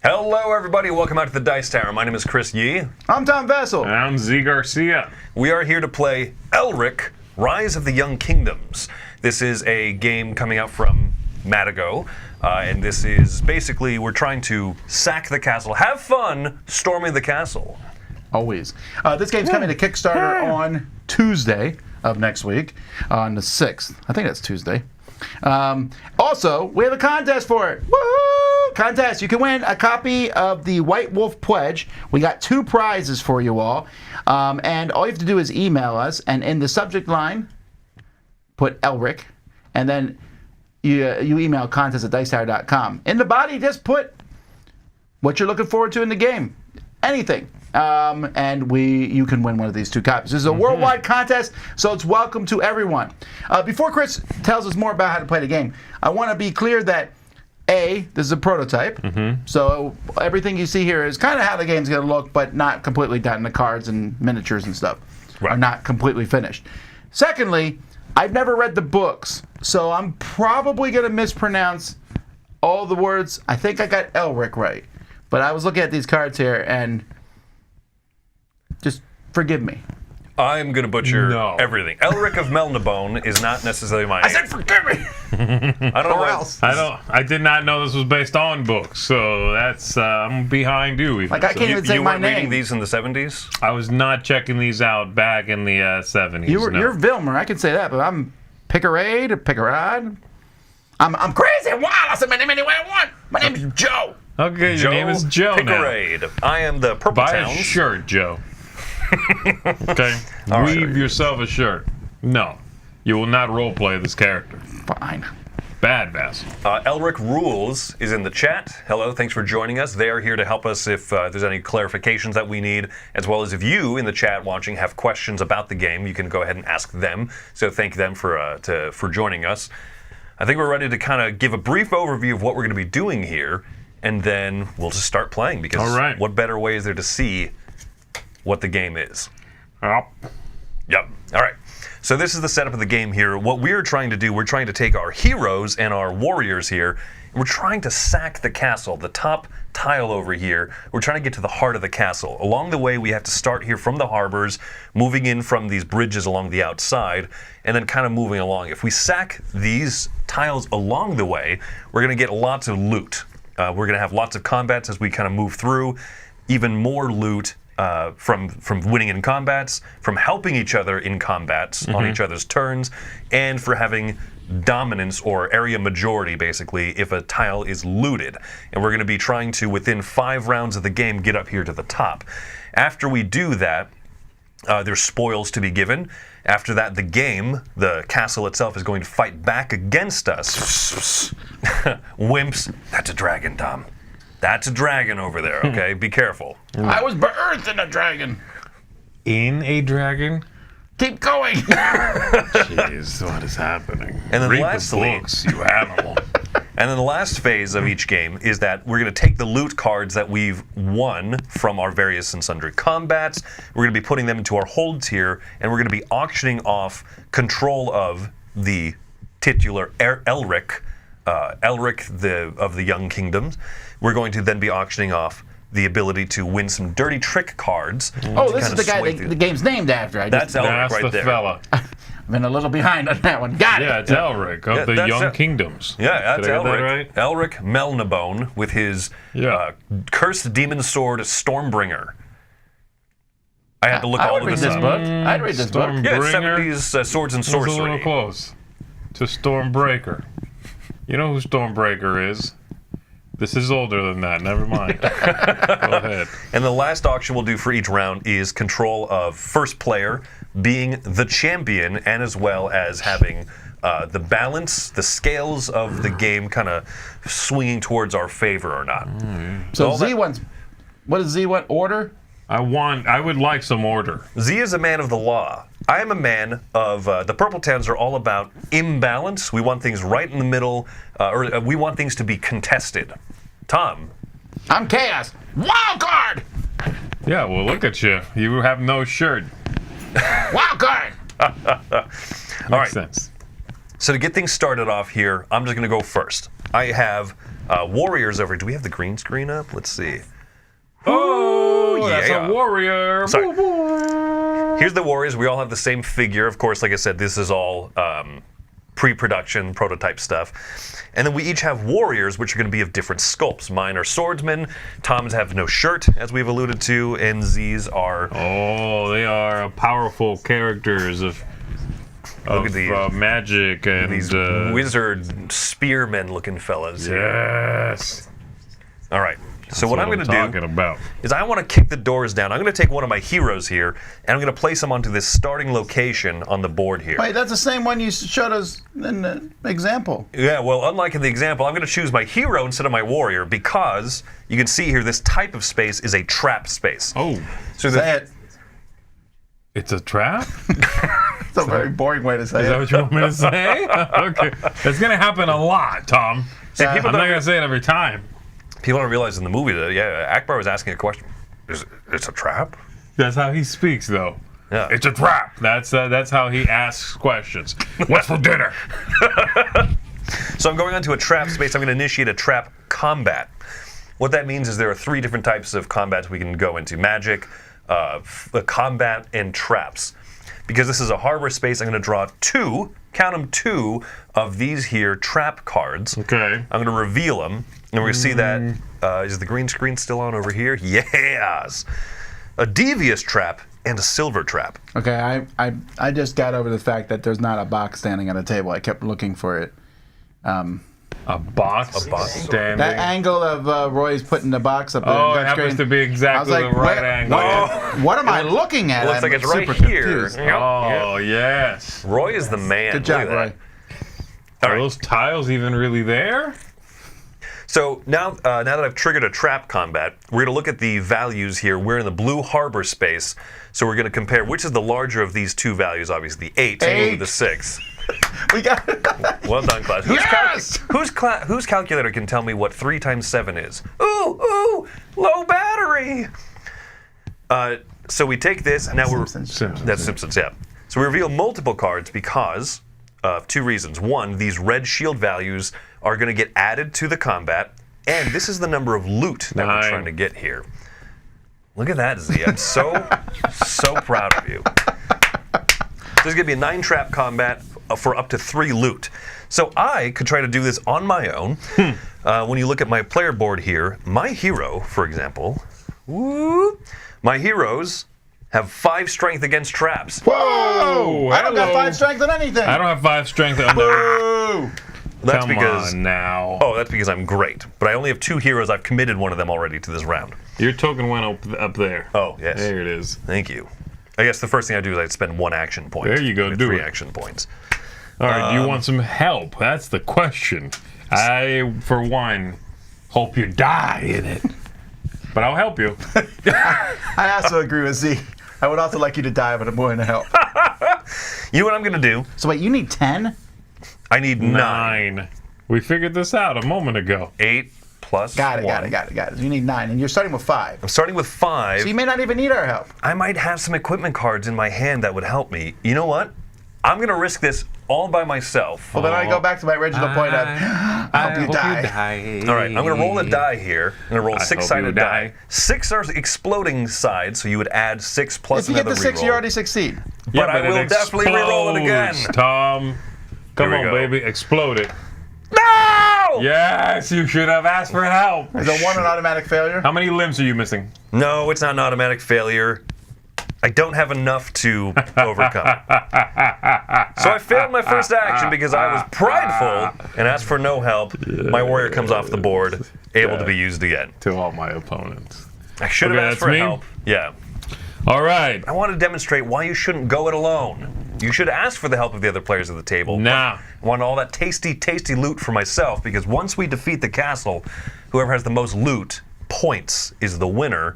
Hello, everybody. Welcome out to the Dice Tower. My name is Chris Yee. I'm Tom Vessel. And I'm Z Garcia. We are here to play Elric, Rise of the Young Kingdoms. This is a game coming out from Matago, and this is basically we're trying to sack the castle, have fun storming the castle. Always. This game's coming to Kickstarter on Tuesday of next week, on the 6th. I think that's Tuesday. Also, we have a contest for it. Woohoo! Contest. You can win a copy of the White Wolf Pledge. We got 2 prizes for you all. And all you have to do is email us, and in the subject line, put Elric, and then you email contest@dicetower.com. In the body, just put what you're looking forward to in the game. Anything. And you can win one of these 2 copies. This is a worldwide contest, so it's welcome to everyone. Before Chris tells us more about how to play the game, I want to be clear that this is a prototype, so everything you see here is kind of how the game's going to look, but not completely done. The cards and miniatures and stuff are not completely finished. Secondly, I've never read the books, so I'm probably going to mispronounce all the words. I think I got Elric right, but I was looking at these cards here, and just forgive me. I'm going to butcher everything. Elric of Melnibone is not necessarily my name. I said forgive me! I don't know what else. I did not know this was based on books, so that's I'm behind you. Even. Like, I can't even say my You weren't name. reading these in the 70s? I was not checking these out back in the 70s. You're Vilmer, I can say that, but I'm Picarade or Picarad. I'm crazy and wild. I said my name any way I want. My name is Joe. Okay, your name is Joe Picarade. now. I am the Purple Buy Towns. a shirt, Joe. Okay? Weave yourself a shirt. No. You will not roleplay this character. Fine. Bad Bass. Elric Rules is in the chat. Hello, thanks for joining us. They are here to help us if there's any clarifications that we need, as well as if you in the chat watching have questions about the game, you can go ahead and ask them. So thank them for joining us. I think we're ready to kind of give a brief overview of what we're going to be doing here, and then we'll just start playing, because what better way is there to see what the game is? Yep. All right. So this is the setup of the game here. What we're trying to do, we're trying to take our heroes and our warriors here, and we're trying to sack the castle, the top tile over here. We're trying to get to the heart of the castle. Along the way, we have to start here from the harbors, moving in from these bridges along the outside, and then kind of moving along. If we sack these tiles along the way, we're going to get lots of loot. We're going to have lots of combats as we kind of move through, even more loot from winning in combats, from helping each other in combats on each other's turns, and for having dominance or area majority, basically, if a tile is looted. And we're going to be trying to, within 5 rounds of the game, get up here to the top. After we do that, there's spoils to be given. After that, the castle itself, is going to fight back against us. Wimps. That's a dragon, Tom. That's a dragon over there, okay? Be careful. I was birthed in a dragon. In a dragon? Keep going. Jeez, what is happening? And then read lastly, the books, you animal. And then the last phase of each game is that we're going to take the loot cards that we've won from our various and sundry combats. We're going to be putting them into our holds here, and we're going to be auctioning off control of the titular Elric, of the Young Kingdoms. We're going to then be auctioning off the ability to win some dirty trick cards. Oh, this is the guy the game's named after. That's Elric right the there. Fella. I've been a little behind on that one. Got it. Yeah, it's Elric of the Young Kingdoms. Yeah, that's Did I get Elric. that right? Elric Melnibone with his cursed demon sword Stormbringer. I had to look all of this up. I'd read this book. Yeah, it's 70s swords and It's a little sorcery. close to Stormbreaker. You know who Stormbreaker is? This is older than that. Never mind. Go ahead. And the last auction we'll do for each round is control of first player being the champion, and as well as having the balance, the scales of the game kind of swinging towards our favor or not. So Z wants, what does Z want? Order? I would like some order. Z is a man of the law. I am a man of, the Purple Towns are all about imbalance. We want things right in the middle, or we want things to be contested. Tom. I'm Chaos. Wild card! Yeah, well, look at you. You have no shirt. Wild card! Makes sense. So to get things started off here, I'm just going to go first. I have Warriors over. Do we have the green screen up? Let's see. Oh, that's yeah. a warrior. Sorry. Woo, woo. Here's the Warriors. We all have the same figure. Of course, like I said, this is all pre-production, prototype stuff. And then we each have Warriors, which are going to be of different sculpts. Mine are swordsmen. Tom's have no shirt, as we've alluded to. And Z's are... Oh, they are powerful characters of at these. Magic and These wizard spearmen-looking fellas. Yes. All right. So what I'm going to do talking about. is I want to kick the doors down. I'm going to take one of my heroes here, and I'm going to place him onto this starting location on the board here. Wait, that's the same one you showed us in the example. Yeah, well, unlike in the example, I'm going to choose my hero instead of my warrior because you can see here this type of space is a trap space. Oh, So Say it. it's a trap? It's a very boring way to say Is it. that what you want me to say? Okay. It's going to happen a lot, Tom. See, I'm not going to say it every time. people don't realize in the movie that, Akbar was asking a question. It's a trap? That's how he speaks, though. Yeah. It's a trap. That's how he asks questions. What's for dinner? So I'm going onto a trap space. I'm going to initiate a trap combat. What that means is there are 3 different types of combats we can go into. Magic, combat, and traps. Because this is a harbor space, I'm going to draw 2, count them 2, of these here trap cards. Okay. I'm going to reveal them, and we're going to see that. Is the green screen still on over here? Yes! A devious trap and a silver trap. Okay, I just got over the fact that there's not a box standing on a table. I kept looking for it. A box? Standing. That angle of Roy's putting the box up there. Oh, that it happens screen, to be I was exactly like, the right what, angle. what am I looking at? Looks like I'm it's right super here. confused. Yep. Oh, yes. Roy is the man. Good job, Look at Roy. that. Are right. those tiles even really there? So now that I've triggered a trap combat, we're going to look at the values here. We're in the blue harbor space, so we're going to compare which is the larger of these 2 values, obviously, the 8 Eight. or the 6. We got it. Well done, class. Yes! Whose calculator can tell me what 3 times 7 is? Ooh, low battery. So we take this, and now Simpsons. That's Simpsons, yeah. So we reveal multiple cards because of 2 reasons. One, these red shield values are going to get added to the combat, and this is the number of loot that we're 9. trying to get here. Look at that, Z. I'm so proud of you. There's going to be a 9 trap combat for up to 3 loot. So I could try to do this on my own. When you look at my player board here, my hero, for example, my heroes have 5 strength against traps. Whoa! I don't got hello. 5 strength on anything. I don't have 5 strength on there. Whoa! That's Come because on now. Oh, that's because I'm great. But I only have 2 heroes. I've committed one of them already to this round. Your token went up there. Oh, yes. There it is. Thank you. I guess the first thing I do is I'd spend 1 action point. There you go, With do 3 it. action points. All right, do you want some help? That's the question. I, for one, hope you die in it. But I'll help you. I also agree with Z. I would also like you to die, but I'm willing to help. You know what I'm going to do? So wait, you need 10? I need 9. We figured this out a moment ago. 8 plus Got it, 1. got it. You need 9, and you're starting with 5. I'm starting with 5. So you may not even need our help. I might have some equipment cards in my hand that would help me. You know what? I'm going to risk this all by myself. Well, then I go back to my original point of, I hope you die. All right, I'm going to roll a die here. I'm going to roll a I hope you 6-sided die. die. 6 are exploding sides, so you would add 6 plus If you get another the 6, reroll. you already succeed. But I will definitely re-roll it again. explodes, Tom. Come Here we on, go. baby. Explode it. No! Yes, you should have asked for help. Is a 1 an automatic failure? How many limbs are you missing? No, it's not an automatic failure. I don't have enough to overcome it. So I failed my first action because I was prideful and asked for no help. My warrior comes off the board, able to be used again. To all my opponents. I should have Okay, asked that's for me? help. Yeah. All right. I want to demonstrate why you shouldn't go it alone. You should ask for the help of the other players at the table. Nah. I want all that tasty, tasty loot for myself because once we defeat the castle, whoever has the most loot points is the winner.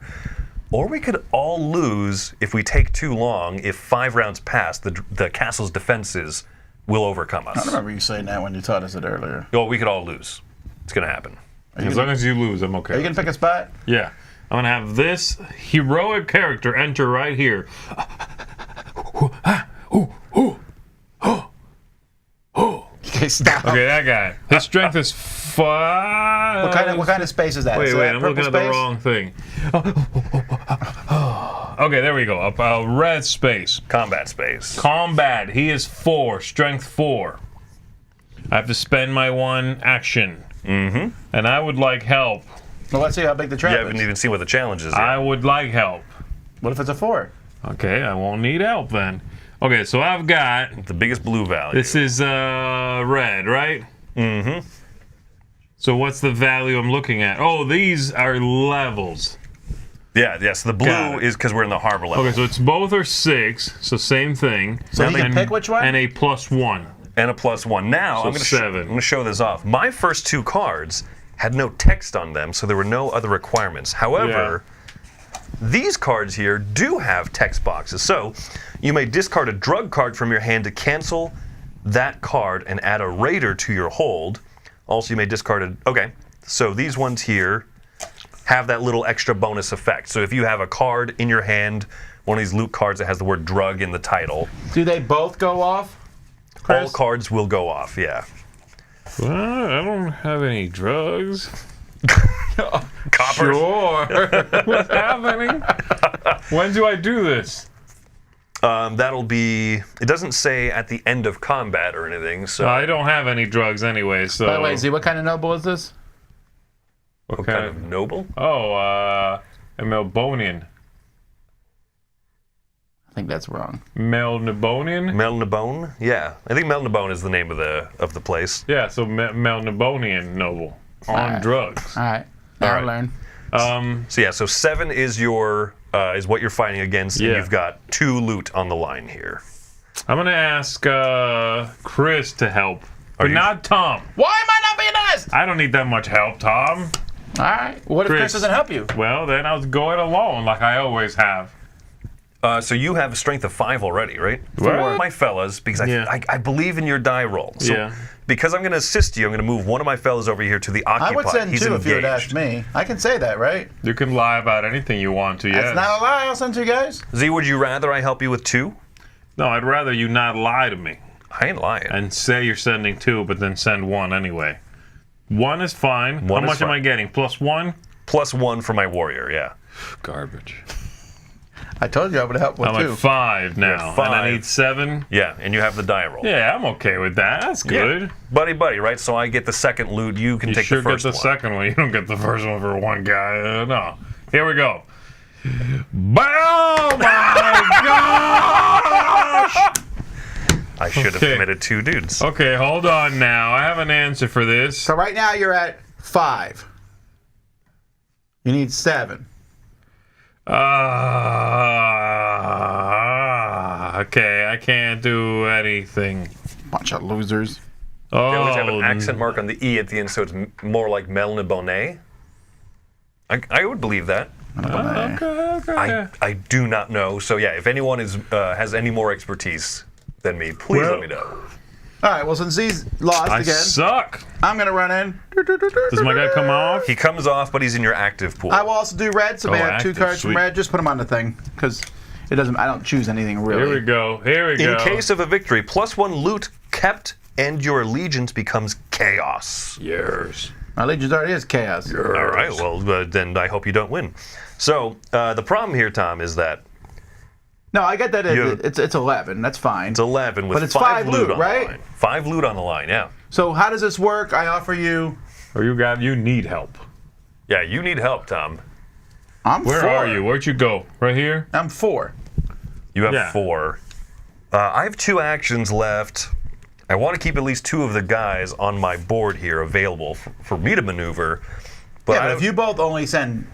Or we could all lose if we take too long. If 5 rounds pass, the castle's defenses will overcome I don't us. remember you saying that when you taught us it earlier. Well, we could all lose. It's going to happen. As long as you lose, I'm okay. Are you going to pick a spot? Yeah. I'm going to have this heroic character enter right here. Okay, stop. Okay, that guy. His strength is 5. What kind of space is that? Wait, So wait, that I'm purple looking at the space? wrong thing. Okay, there we go. A red space. Combat space. Combat. He is 4. Strength 4. I have to spend my 1 action. Mm-hmm. And I would like help. Well, let's see how big the You trap haven't is. even seen what the challenge is yet. I would like help. What if it's a 4? Okay, I won't need help then. Okay, so I've got... The biggest blue value. This is red, right? Mm-hmm. So what's the value I'm looking at? Oh, these are levels. Yeah, yes. The Got blue it. is because we're in the harbor level. Okay, so it's both are 6, so same thing. So he can pick which one? And a +1. And a +1. Now, So I'm going 7. to show this off. My first 2 cards had no text on them, so there were no other requirements. However, these cards here do have text boxes. So you may discard a drug card from your hand to cancel that card and add a raider to your hold. Also, you may discard a... Okay, so these ones here have that little extra bonus effect. So if you have a card in your hand, one of these loot cards that has the word drug in the title, Do they both go off, Chris? all cards will go off, yeah. Well, I don't have any drugs. Coppers. Sure. What's happening? When do I do this? That'll be... It doesn't say at the end of combat or anything, so... I don't have any drugs anyway, so... By the way, Z, what kind of noble is this? What kind of noble? Oh, a Melbonian. I think that's wrong. Melnibonian? Melnibone? Yeah. I think Melnibone is the name of the place. Yeah, so Melnibonian noble. On Alright. drugs. All right. Now I Alright. learn. So yeah, so 7 is your... is what you're fighting against, and Yeah. you've got 2 loot on the line here. I'm going to ask Chris to help. But you- not Tom. Why am I not being honest? I don't need that much help, Tom. All right. What if Chris Chris. doesn't help you? Well, then I was going alone like I always have. So you have a strength of 5 already, right? What? My fellas, because Yeah. I believe in your die roll. So Yeah. because I'm going to assist you, I'm going to move one of my fellas over here to the occupied. I would send He's 2 if you had engaged. asked me. I can say that, right? You can lie about anything you want to, yes. That's not a lie. I'll send 2 guys. Z, would you rather I help you with 2? No, I'd rather you not lie to me I ain't lying. and say you're sending 2, but then send 1 anyway. 1 is fine. One How is much am fine. I getting? +1? +1 for my warrior, yeah. Garbage. I told you I would help with I'm 2. at 5 now, at 5. and I need 7. Yeah, and you have the die roll. Yeah, I'm okay with that. That's good. Buddy, right? So I get the second loot, you can You take sure the first get the one. second one. You don't get the first one for one guy. No. Here we go. Oh my gosh! I should have Okay. committed 2 dudes. Okay, hold on now. I have an answer for this. So right now you're at 5. You need 7. Okay, I can't do anything. Bunch of losers. They always have Oh, an accent mark on the E at the end, so it's more like Melnibone. I would believe that. okay. I do not know. So yeah, if anyone is has any more expertise than me, please Well- let me know. All right, well, since he's lost I again, suck. I'm going to run in. Does my guy come off? He comes off, but he's in your active pool. I will also do red, so we have 2 active, cards from sweet. red. Just put them on the thing, because it doesn't. I don't choose anything really. Here we go. Here we go. In case of a victory, +1 loot kept, and your allegiance becomes chaos. Yours. My Legion's already is chaos. All right, well, then I hope you don't win. So the problem here, Tom, is that No, I get that. You- It's 11. That's fine. it's 11 with But it's 5 5 loot loot, on right? the line. 5 loot on the line, yeah. So how does this work? I offer you. Or you need help. Yeah, you need help, Tom. I'm Where 4. are you? Where'd you go? Right here? I'm 4. You have Yeah. 4. I have 2 actions left. I want to keep at least 2 of the guys on my board here available for me to maneuver. But, Yeah, but if you both only send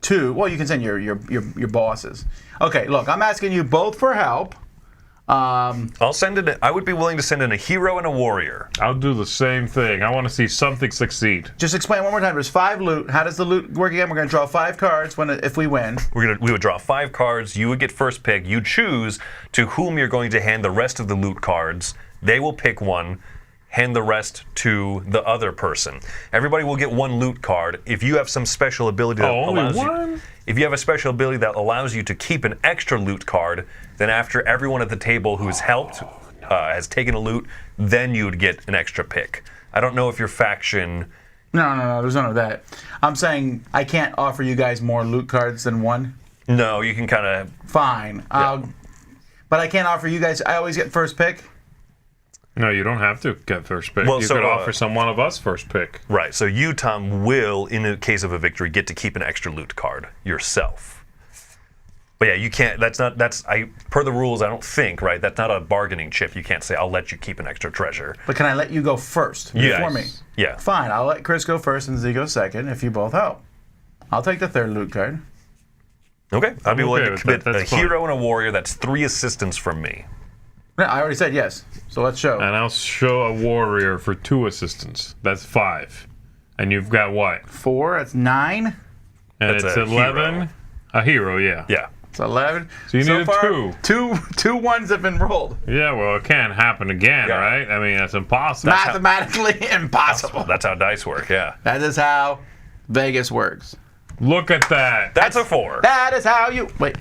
2, well, you can send your bosses. Okay, look, I'm asking you both for help. I'll send in. I would be willing to send in a hero and a warrior. I'll do the same thing. I want to see something succeed. Just explain one more time. There's 5 loot. How does the loot work again? We're going to draw 5 cards if we win. We would draw 5 cards. You would get first pick. You choose to whom you're going to hand the rest of the loot cards. They will pick one, hand the rest to the other person. Everybody will get 1 loot card. If you have some special ability that only allows you, one? if you have a special ability that allows you to keep an extra loot card, then after everyone at the table who's helped has taken a loot, then you would get an extra pick. I don't know if your faction. No, there's none of that. I'm saying I can't offer you guys more loot cards than one. No, you can kind of. Fine. But I can't offer you guys. I always get first pick. No, you don't have to get first pick. Well, you so, could offer someone of us first pick. Right. So you, Tom, will, in the case of a victory, get to keep an extra loot card yourself. But yeah, you can't. Per the rules, I don't think. Right. That's not a bargaining chip. You can't say I'll let you keep an extra treasure. But can I let you go first before me? Yeah. Fine. I'll let Chris go first and Z go second if you both help. I'll take the third loot card. Okay. I'd be willing to commit a fine. hero and a warrior. That's 3 assistance from me. Yeah, I already said yes. So let's show. And I'll show a warrior for 2 assistants. That's 5. And you've got what? 4. That's 9. And That's it's a 11. hero. A hero, yeah. Yeah. It's 11. So you need a 2. Two ones have been rolled. Yeah, well, it can't happen again, Yeah. right? I mean, that's impossible. Mathematically impossible. That's how dice work. Yeah. That is how Vegas works. Look at that. That's a 4. That is how you wait.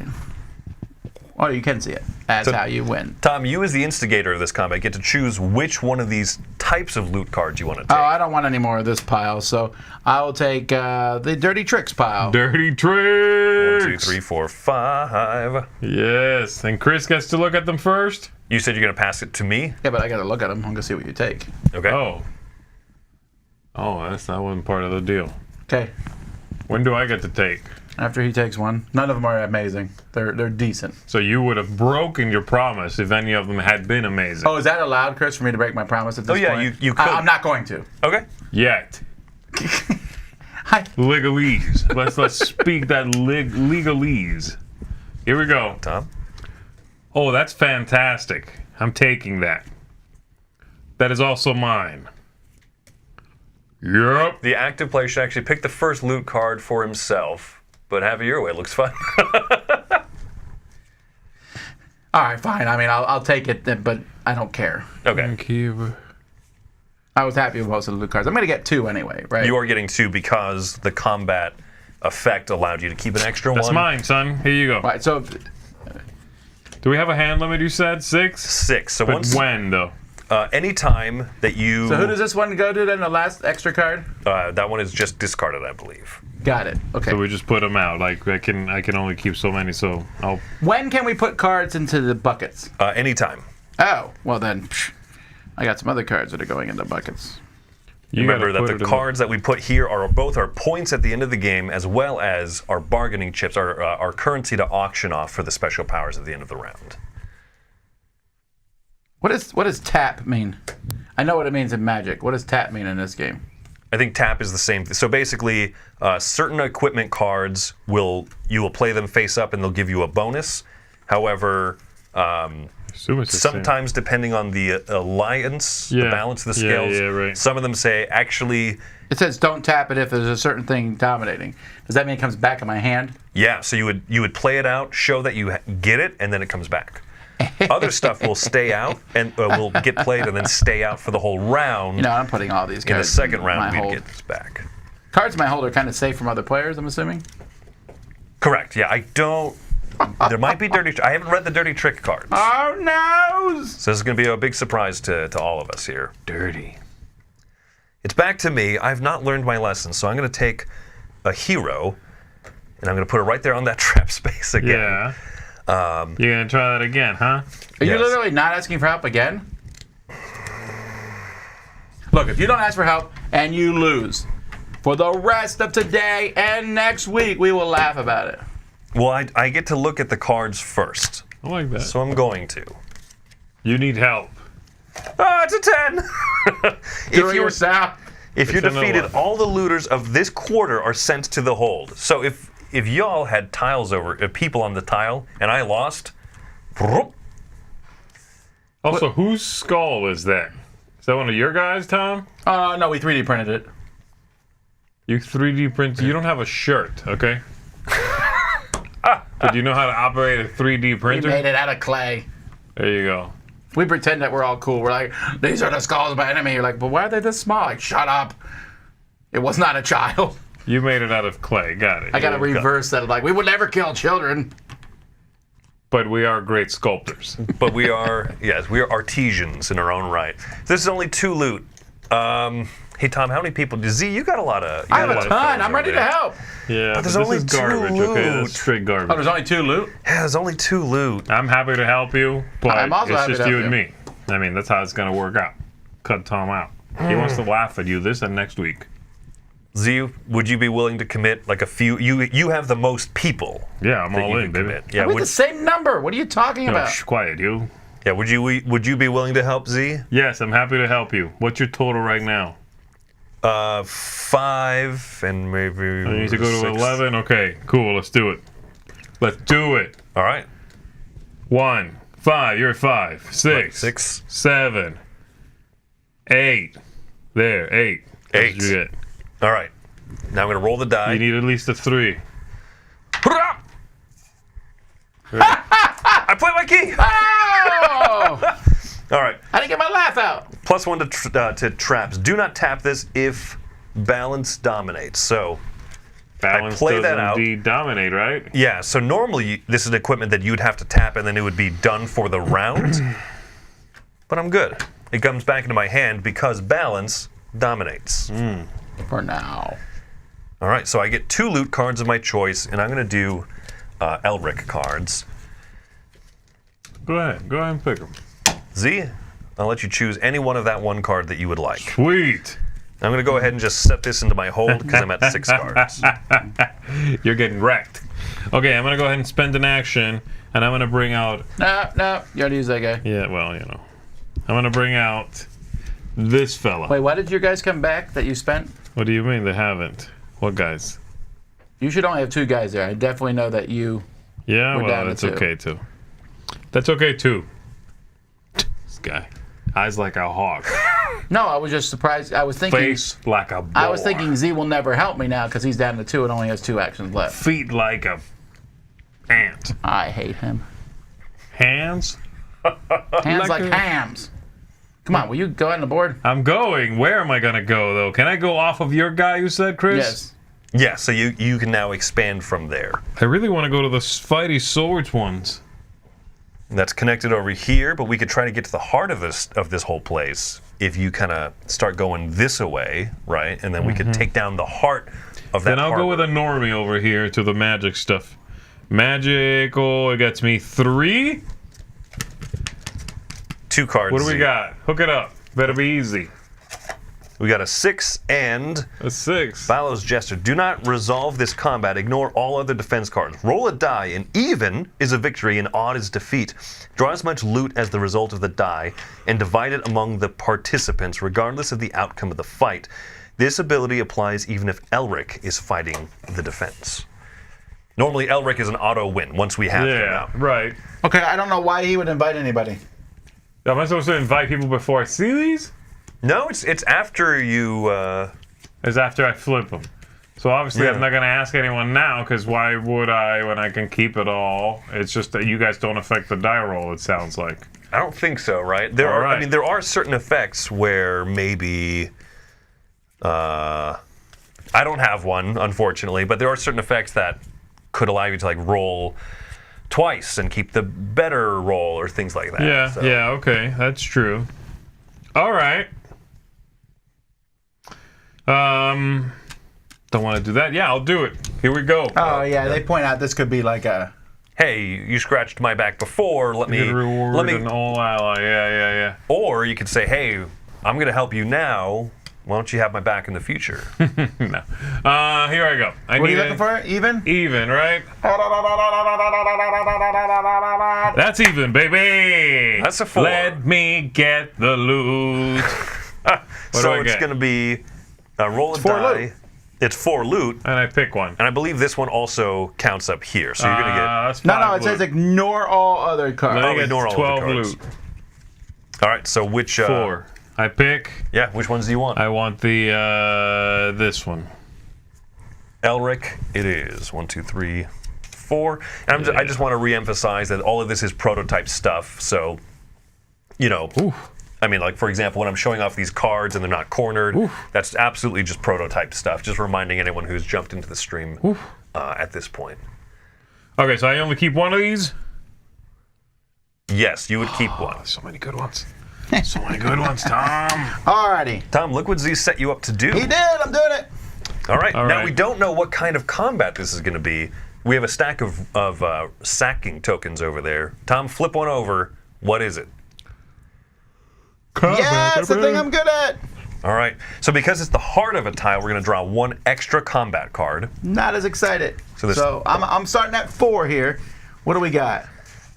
Oh, you can see it. That's how you win. Tom, you as the instigator of this combat get to choose which one of these types of loot cards you want to take. Oh, I don't want any more of this pile, so I will take the Dirty Tricks pile. Dirty 1, tricks. 2, 3, 4, 5. Yes, and Chris gets to look at them first. You said you're going to pass it to me? Yeah, but I gotta look at them. I'm gonna see what you take. Okay. Oh, that wasn't part of the deal. Okay. When do I get to take? After he takes one, none of them are amazing. They're decent. So you would have broken your promise if any of them had been amazing. Oh, is that allowed, Chris, for me to break my promise at this point? yeah, you could. I'm not going to. Okay. Yet. Hi. Legalese. Let's speak that legalese. Here we go. Tom? Oh, that's fantastic. I'm taking that. That is also mine. Yep. The active player should actually pick the first loot card for himself, but have it your way. It looks fun. All right, fine. I mean, I'll take it, but I don't care. Okay. Thank you. I was happy with most of the loot cards. I'm gonna get 2 anyway, right? You are getting 2 because the combat effect allowed you to keep an extra That's one. mine, son. Here you go. Right. So, Do we have a hand limit, you said? 6? 6. So But once when, though? anytime that you... so who does this one go to then? The last extra card? that one is just discarded, I believe. Got it. Okay. So we just put them out. Like, I can only keep so many, so I'll... When can we put cards into the buckets? Anytime. Oh, well then, I got some other cards that are going into buckets. You Remember gotta that put the it in cards that we put here are both our points at the end of the game, as well as our bargaining chips, our currency to auction off for the special powers at the end of the round. What does tap mean? I know what it means in Magic. What does tap mean in this game? I think tap is the same. So basically, certain equipment cards you will play them face up, and they'll give you a bonus. However, Assume it's the same. sometimes depending on the alliance, the Yeah. balance of the Yeah, scales, yeah, right. some of them say actually, It says don't tap it if there's a certain thing dominating. Does that mean it comes back in my hand? yeah. So you would play it out, show that you get it, and then it comes back. Other stuff will stay out and will get played and then stay out for the whole round. You know, I'm putting all these in the cards second my round, we'd hold. get this back. Cards in my hold are kind of safe from other players, I'm assuming. Correct. Yeah, I don't. There might be dirty. I haven't read the dirty trick cards, Oh no! so this is going to be a big surprise to all of us here. Dirty. It's back to me. I've not learned my lesson, so I'm going to take a hero, and I'm going to put it right there on that trap space again. Yeah. You're going to try that again, huh? Are you Yes. literally not asking for help again? Look, if you don't ask for help and you lose, for the rest of today and next week, we will laugh about it. Well, I get to look at the cards first, I like that. so I'm going to. You need help. Ah, it's a 10. Do it yourself. If you're It's an defeated, 11. all the looters of this quarter are sent to the hold. So if y'all had tiles people on the tile, and I lost, whoop, Also, whose skull is that? Is that one of your guys, Tom? No, we 3D printed it. You 3D print. You don't have a shirt, okay? But do you know how to operate a 3D We printer? made it out of clay. There you go. We pretend that we're all cool. We're like, these are the skulls of my enemy. You're like, but why are they this small? Like, shut up. It was not a child. You made it out of clay. Got it. I gotta we go. reverse that. Like, we would never kill children. but we are great sculptors. But we are artisans in our own right. This is only 2 loot. Hey Tom, how many people? Z, you got a lot of. I have a ton. I'm ready to help. Yeah, But there's this only is 2 garbage. Okay, loot. that's straight Oh, garbage. there's only 2 loot? Yeah, there's only 2 loot. I'm happy to help you, but I'm also it's happy just to you help and you. me. I mean, that's how it's gonna work out. Cut Tom out. He wants to laugh at you this and next week. Z, would you be willing to commit like a few? You have the most people. Yeah, I'm that all you in, can baby. commit. Yeah, We're the same number. What are you talking No, about? shh, quiet, you. yeah. Would you be willing to help Z? Yes, I'm happy to help you. What's your total right now? 5 and maybe. I need to go to 6. 11. Okay, cool. Let's do it. Let's do it. All right. 1, 5. You're at 5. 6, 6. 7, 8. There, 8. That's 8. what you get. All right. Now I'm gonna roll the die. You need at least a 3. I played my key. Oh! All right. I didn't get my laugh out. +1 to traps. Do not tap this if balance dominates. So Balance play does that out. indeed dominate, right? yeah. So normally this is equipment that you'd have to tap and then it would be done for the round. But I'm good. It comes back into my hand because balance dominates. For now. All right. So I get 2 loot cards of my choice, and I'm gonna do Elric cards. Go ahead and pick them. Z, I'll let you choose any one of that one card that you would like. Sweet. I'm going to go ahead and just set this into my hold because I'm at 6 cards. You're getting wrecked. Okay, I'm going to go ahead and spend an action, and I'm going to bring out... No, you already used that guy. Yeah, well, you know. I'm going to bring out this fella. Wait, why did your guys come back that you spent? What do you mean they haven't? What guys? You should only have 2 guys there. I definitely know that you... Yeah, We're well, down to that's 2. okay, too. That's okay, too. This guy. Eyes like a hawk. No, I was just surprised. I was thinking... Face like a boar. I was thinking Z will never help me now because he's down to 2 and only has 2 actions left. Feet like a ant. I hate him. Hands? Hands Like like a- hams. Come on, will you go on the board? I'm going. Where am I going to go, though? Can I go off of your guy you said, Chris? Yes. Yeah, so you can now expand from there. I really want to go to the fighty swords ones. That's connected over here, but we could try to get to the heart of this whole place if you kind of start going this away, right? And then we could take down the heart of that. Then I'll go harbor. with a normie over here to the magic stuff. Magical, it gets me 3. 2 cards. What do we got? Hook it up. Better be easy. We got a 6 and A 6. Ballow's Jester. Do not resolve this combat. Ignore all other defense cards. Roll a die. An even is a victory and odd is defeat. Draw as much loot as the result of the die and divide it among the participants regardless of the outcome of the fight. This ability applies even if Elric is fighting the defense. Normally Elric is an auto win once we have him Yeah, out. right. Okay, I don't know why he would invite anybody. Am I supposed to invite people before I see these? No, it's after you... It's after I flip them. So obviously Yeah. I'm not going to ask anyone now, because why would I when I can keep it all? It's just that you guys don't affect the die roll, it sounds like. I don't think so, right? There All are. I right. mean, there are certain effects where maybe. I don't have one, unfortunately, but there are certain effects that could allow you to like roll twice and keep the better roll or things like that. Yeah, so. yeah, okay, that's true. All right. Don't want to do that. Yeah, I'll do it. Here we go. Oh, yeah, they point out this could be like a... Hey, you scratched my back before. Let me. Get reward Let me. an all ally. Yeah. Or you could say, hey, I'm going to help you now. Why don't you have my back in the future? No. Here I go. I What are need you looking for? Even? Even, right? That's even, baby. That's a 4. Let me get the loot. So do I it's get? going to be roll a 4 die. loot. It's 4 loot. And I pick one. And I believe this one also counts up here. So you're going to get. That's No, 5 it says loot. ignore all other cards. Then I get ignore all of the 12 cards. loot. All right, so which. 4. I pick. Yeah, which ones do you want? I want the this one. Elric, it is. 1, 2, 3, 4. And I just want to re-emphasize that all of this is prototype stuff. So, you know, I mean, like, for example, when I'm showing off these cards and they're not cornered, that's absolutely just prototype stuff. Just reminding anyone who's jumped into the stream at this point. Okay, so I only keep one of these. Yes, you would keep one. So many good ones. So many good ones, Tom. Alrighty. Tom, look what Z set you up to do. He did. I'm doing it. All right. All Now, right. we don't know what kind of combat this is going to be. We have a stack of sacking tokens over there. Tom, flip one over. What is it? Yeah, it's the thing I'm good at. All right. So because it's the heart of a tile, we're going to draw one extra combat card. Not as excited. So this- So I'm starting at 4 here. What do we got?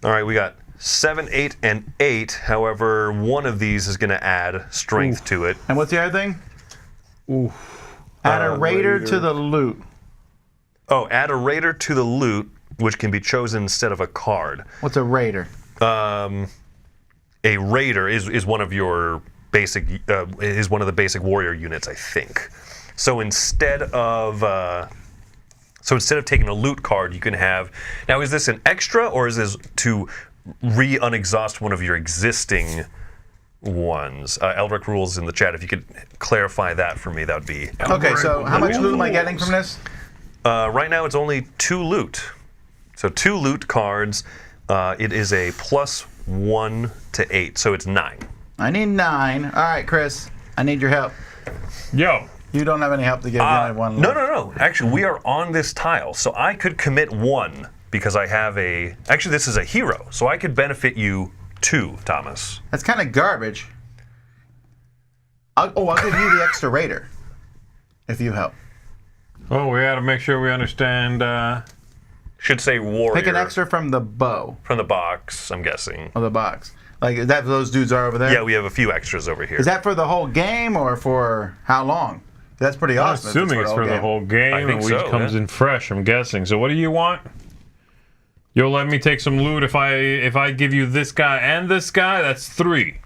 All right, we got 7, 8, and 8. However, one of these is going to add strength to it. And what's the other thing? Add a raider to the loot. Oh, add a raider to the loot, which can be chosen instead of a card. What's a raider? A raider is one of your basic is one of the basic warrior units, I think. So instead of taking a loot card, you can have. Now, is this an extra or is this to unexhaust one of your existing ones? Elric rules in the chat. If you could clarify that for me, that would be. Okay, so how much loot am I getting from this? Right now, it's only 2 loot. So 2 loot cards. It is a +1 to 8, so it's 9. I need 9. All right, Chris. I need your help. Yo. You don't have any help to give. You only have 1 No, left. no. Actually, we are on this tile, so I could commit 1 because I have a. Actually, this is a hero, so I could benefit you 2, Thomas. That's kind of garbage. I'll give you the extra raider if you help. Oh, we got to make sure we understand. Should say warrior. Pick an extra from the bow from the box. I'm guessing. of the box. Like, is that those dudes are over there? Yeah, we have a few extras over here. Is that for the whole game or for how long? That's pretty I'm awesome. if assuming it's for the game. whole game. I think and so, each comes yeah. in fresh. I'm guessing. So what do you want? You'll let me take some loot if I give you this guy and this guy. That's 3.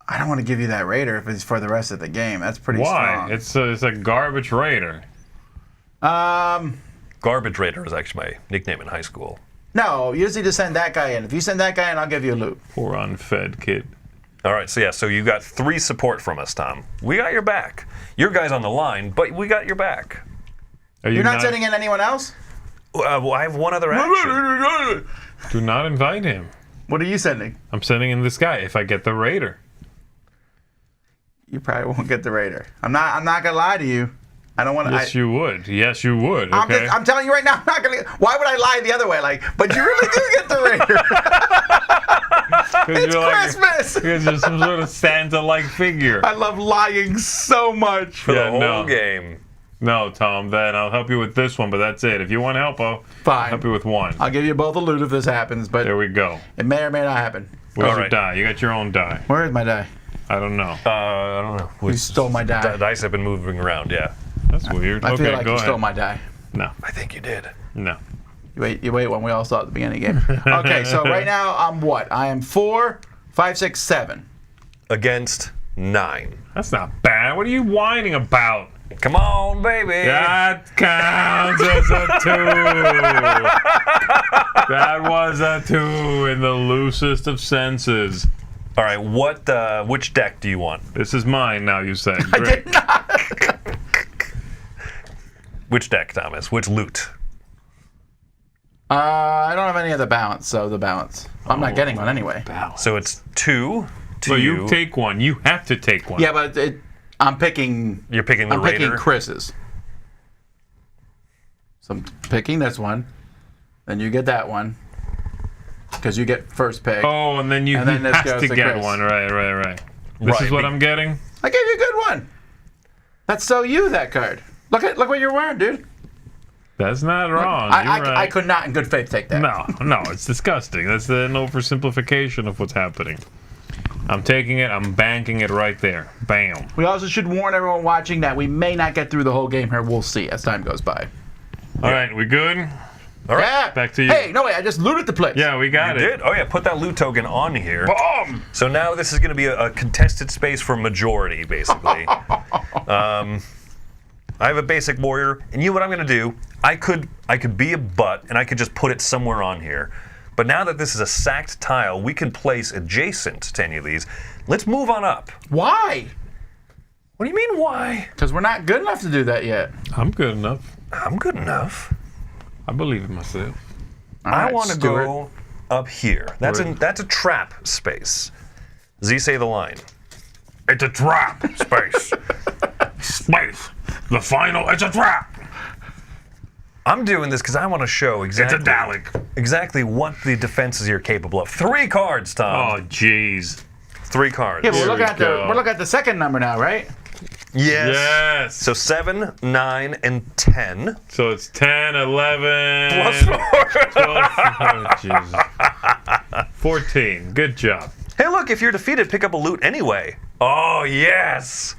I don't want to give you that raider if it's for the rest of the game. That's pretty Why? strong. It's a garbage raider. Garbage Raider was actually my nickname in high school. No, you just need to send that guy in. If you send that guy in, I'll give you a loot. Poor unfed kid. All right, so yeah, so you got 3 support from us, Tom. We got your back. Your guy's on the line, but we got your back. Are you You're not sending in anyone else? Well, I have one other action. Do not invite him. What are you sending? I'm sending in this guy if I get the raider. You probably won't get the raider. I'm not gonna lie to you. I don't want to. Yes, you would. Yes, you would. Okay. I'm telling you right now, I'm not gonna. Why would I lie the other way? Like, but you really do get the raider. It's Christmas. Because you're some sort of Santa-like figure. I love lying so much. For the whole no. game. No, Tom, then I'll help you with this one, but that's it. If you want help, I'll Fine. help you with one. I'll give you both a loot if this happens, but There we go. it may or may not happen. Where's All your right. die? You got your own die. Where is my die? I don't know. I don't know. You stole my die. The dice have been moving around, yeah. That's weird. I Okay, feel like go you ahead. stole my die. No, I think you did. no. You wait when we all saw at the beginning of the game. Okay, so right now I'm what? I am 4, 5, 6, 7. Against 9. That's not bad. What are you whining about? Come on, baby. That counts as a 2. That was a 2 in the loosest of senses. All right, which deck do you want? This is mine now, you say. I Great. did not. Which deck, Thomas? Which loot? I don't have any other balance, so the balance. I'm not getting one anyway. So it's 2 to So you. you take one. You have to take one. Yeah, but I'm picking. You're picking the I'm Raider. picking Chris's. So I'm picking this one. Then you get that one. Because you get first pick. Oh, and then you And then this have goes to to get Chris. one. Right. This Right, is what be- I'm getting? I gave you a good one. That's so you, that card. Look what you're wearing, dude. That's not wrong. I You're right. I could not in good faith take that. No, it's disgusting. That's an oversimplification of what's happening. I'm taking it. I'm banking it right there. Bam. We also should warn everyone watching that we may not get through the whole game here. We'll see as time goes by. All right, we good? All right. Yeah. Back to you. Hey, no, wait. I just looted the place. Yeah, we got You it. did? Oh, yeah, put that loot token on here. Boom! So now this is going to be a contested space for majority, basically. I have a basic warrior, and you know what I'm going to do? I could be a butt, and I could just put it somewhere on here. But now that this is a sacked tile, we can place adjacent to any of these. Let's move on up. Why? What do you mean, why? Because we're not good enough to do that yet. I'm good enough. I'm good enough. I believe in myself. I right, want to Stuart. go up here. That's a trap space. Z, say the line. It's a trap. Space. Space. The final. It's a trap. I'm doing this because I want to show exactly, It's a Dalek. exactly what the defenses you're capable of. 3 cards, Tom. Oh, jeez. 3 cards. Yeah, but Here we're we looking, go. we're looking at the second number now, right? Yes. Yes. So 7, 9, and 10. So it's 10, 11. Plus 4. 12, oh, Jesus. 14. Good job. Hey, look, if you're defeated, pick up a loot anyway. Oh, yes.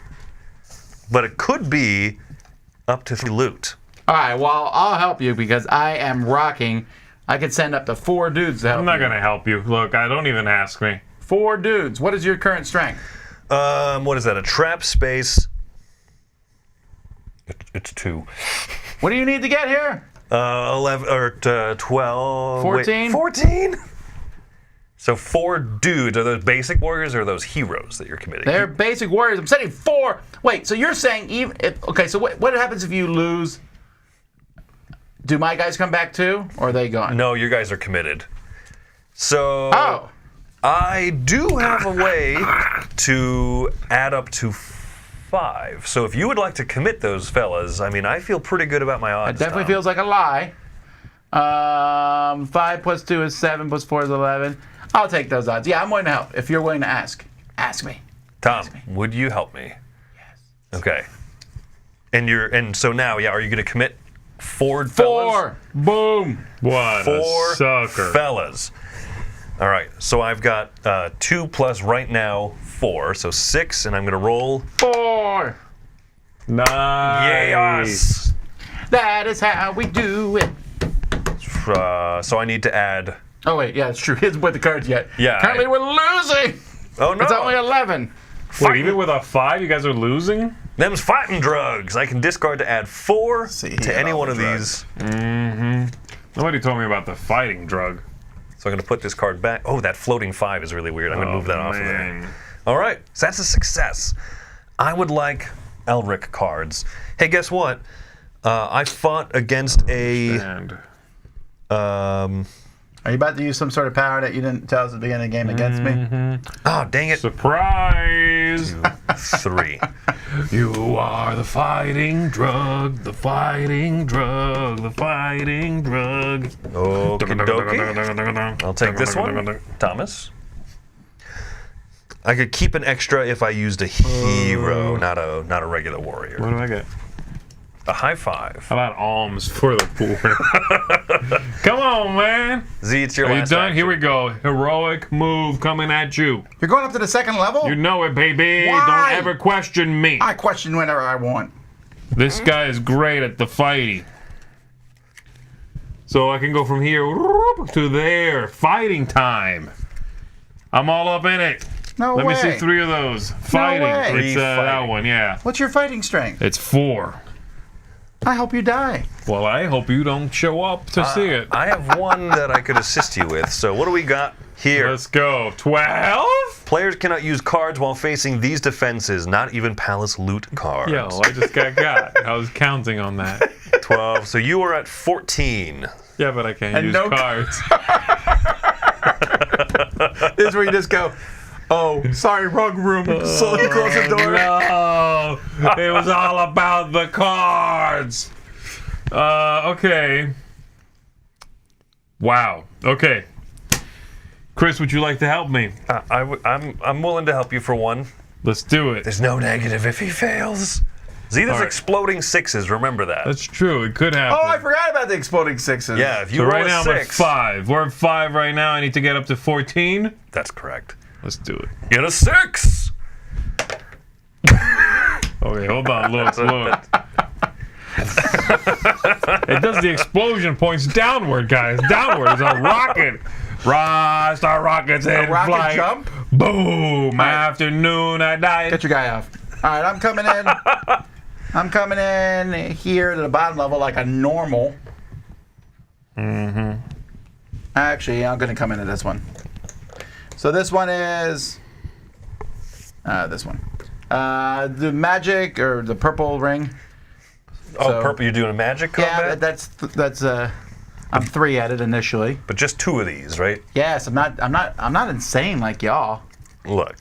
But it could be up to 3 loot. All right, well, I'll help you because I am rocking. I could send up to 4 dudes to help I'm not you. going to help you. Look, I don't even ask me. 4 dudes. What is your current strength? What is that? A trap space? It's 2. What do you need to get here? 11 or 12. 14? Wait, 14. So 4 dudes. Are those basic warriors or are those heroes that you're committing? They're basic warriors. I'm setting 4. Wait, so you're saying even if, okay, so what happens if you lose? Do my guys come back too, or are they gone? No, you guys are committed. So Oh, I do have a way to add up to 5. So if you would like to commit those fellas, I mean, I feel pretty good about my odds. it definitely Tom. feels like a lie. 5 plus 2 is 7, plus 4 is 11. I'll take those odds. Yeah, I'm willing to help. If you're willing to ask me. Tom, would you help me? Yes. Okay. And so now, yeah, are you going to commit 4 fellas? 4. Boom. What 4 a sucker. fellas. All right, so I've got 2 plus right now 4, so 6, and I'm going to roll. 4. Nice. Yes. That is how we do it. So I need to add. Oh wait, yeah, it's true. He hasn't put the cards yet. Yeah, Currently we're losing. Oh no! It's only 11. Wait, even with a 5, you guys are losing? Them's fighting drugs. I can discard to add 4 See, he to got any all one the of drugs. these. Nobody told me about the fighting drug. So I'm going to put this card back. Oh, that floating 5 is really weird. I'm going to move that off of there. Man. All right, so that's a success. I would like Elric cards. Hey, guess what? I fought against a. And Are you about to use some sort of power that you didn't tell us at the beginning of the game against me? Oh, dang it. surprise! 3. You are the fighting drug, the fighting drug, the fighting drug. Okie dokie. I'll take this one. Thomas. I could keep an extra if I used a hero, not a regular warrior. What do I get? A high 5. How about alms for the poor? Come on, man. Z, it's your Are you last done? action. Here we go. Heroic move coming at you. You're going up to the second level? You know it, baby. Why? Don't ever question me. I question whenever I want. This guy is great at the fighting. So I can go from here to there. Fighting time. I'm all up in it. No Let way. me see 3 of those. Fighting. way. It's Three that fighting. one, yeah. What's your fighting strength? It's 4. I hope you die. Well, I hope you don't show up to see it. I have one that I could assist you with. So what do we got here? Let's go. 12? Players cannot use cards while facing these defenses, not even palace loot cards. Yo, I just got. I was counting on that. 12. So you are at 14. Yeah, but I can't And use no cards. This is where you just go, oh, sorry, wrong room. Slowly close the door. No, it was all about the cards. Okay. Wow. Okay. Chris, would you like to help me? I'm willing to help you for one. Let's do it. There's no negative if he fails. Z, there's All right. exploding 6s. Remember that. That's true. It could happen. Oh, I forgot about the exploding 6s. Yeah, if you So roll right a now I'm at 6, 5. We're at 5 right now. I need to get up to 14. that's correct. Let's do it. Get a 6. Okay, hold on. Look. It does the explosion points downward, guys. Downward. It's a rocket. Rise, our rockets in rocket flight. jump? Boom. Afternoon, I died. Get your guy off. All right, I'm coming in. I'm coming in here to the bottom level like a normal. Actually, I'm going to come into this one. So this one is this one. The magic or the purple ring. Oh, So- purple. You're doing a magic Yeah, combat? that's I'm 3 at it initially. But just 2 of these, right? Yes, I'm not insane like y'all. Look.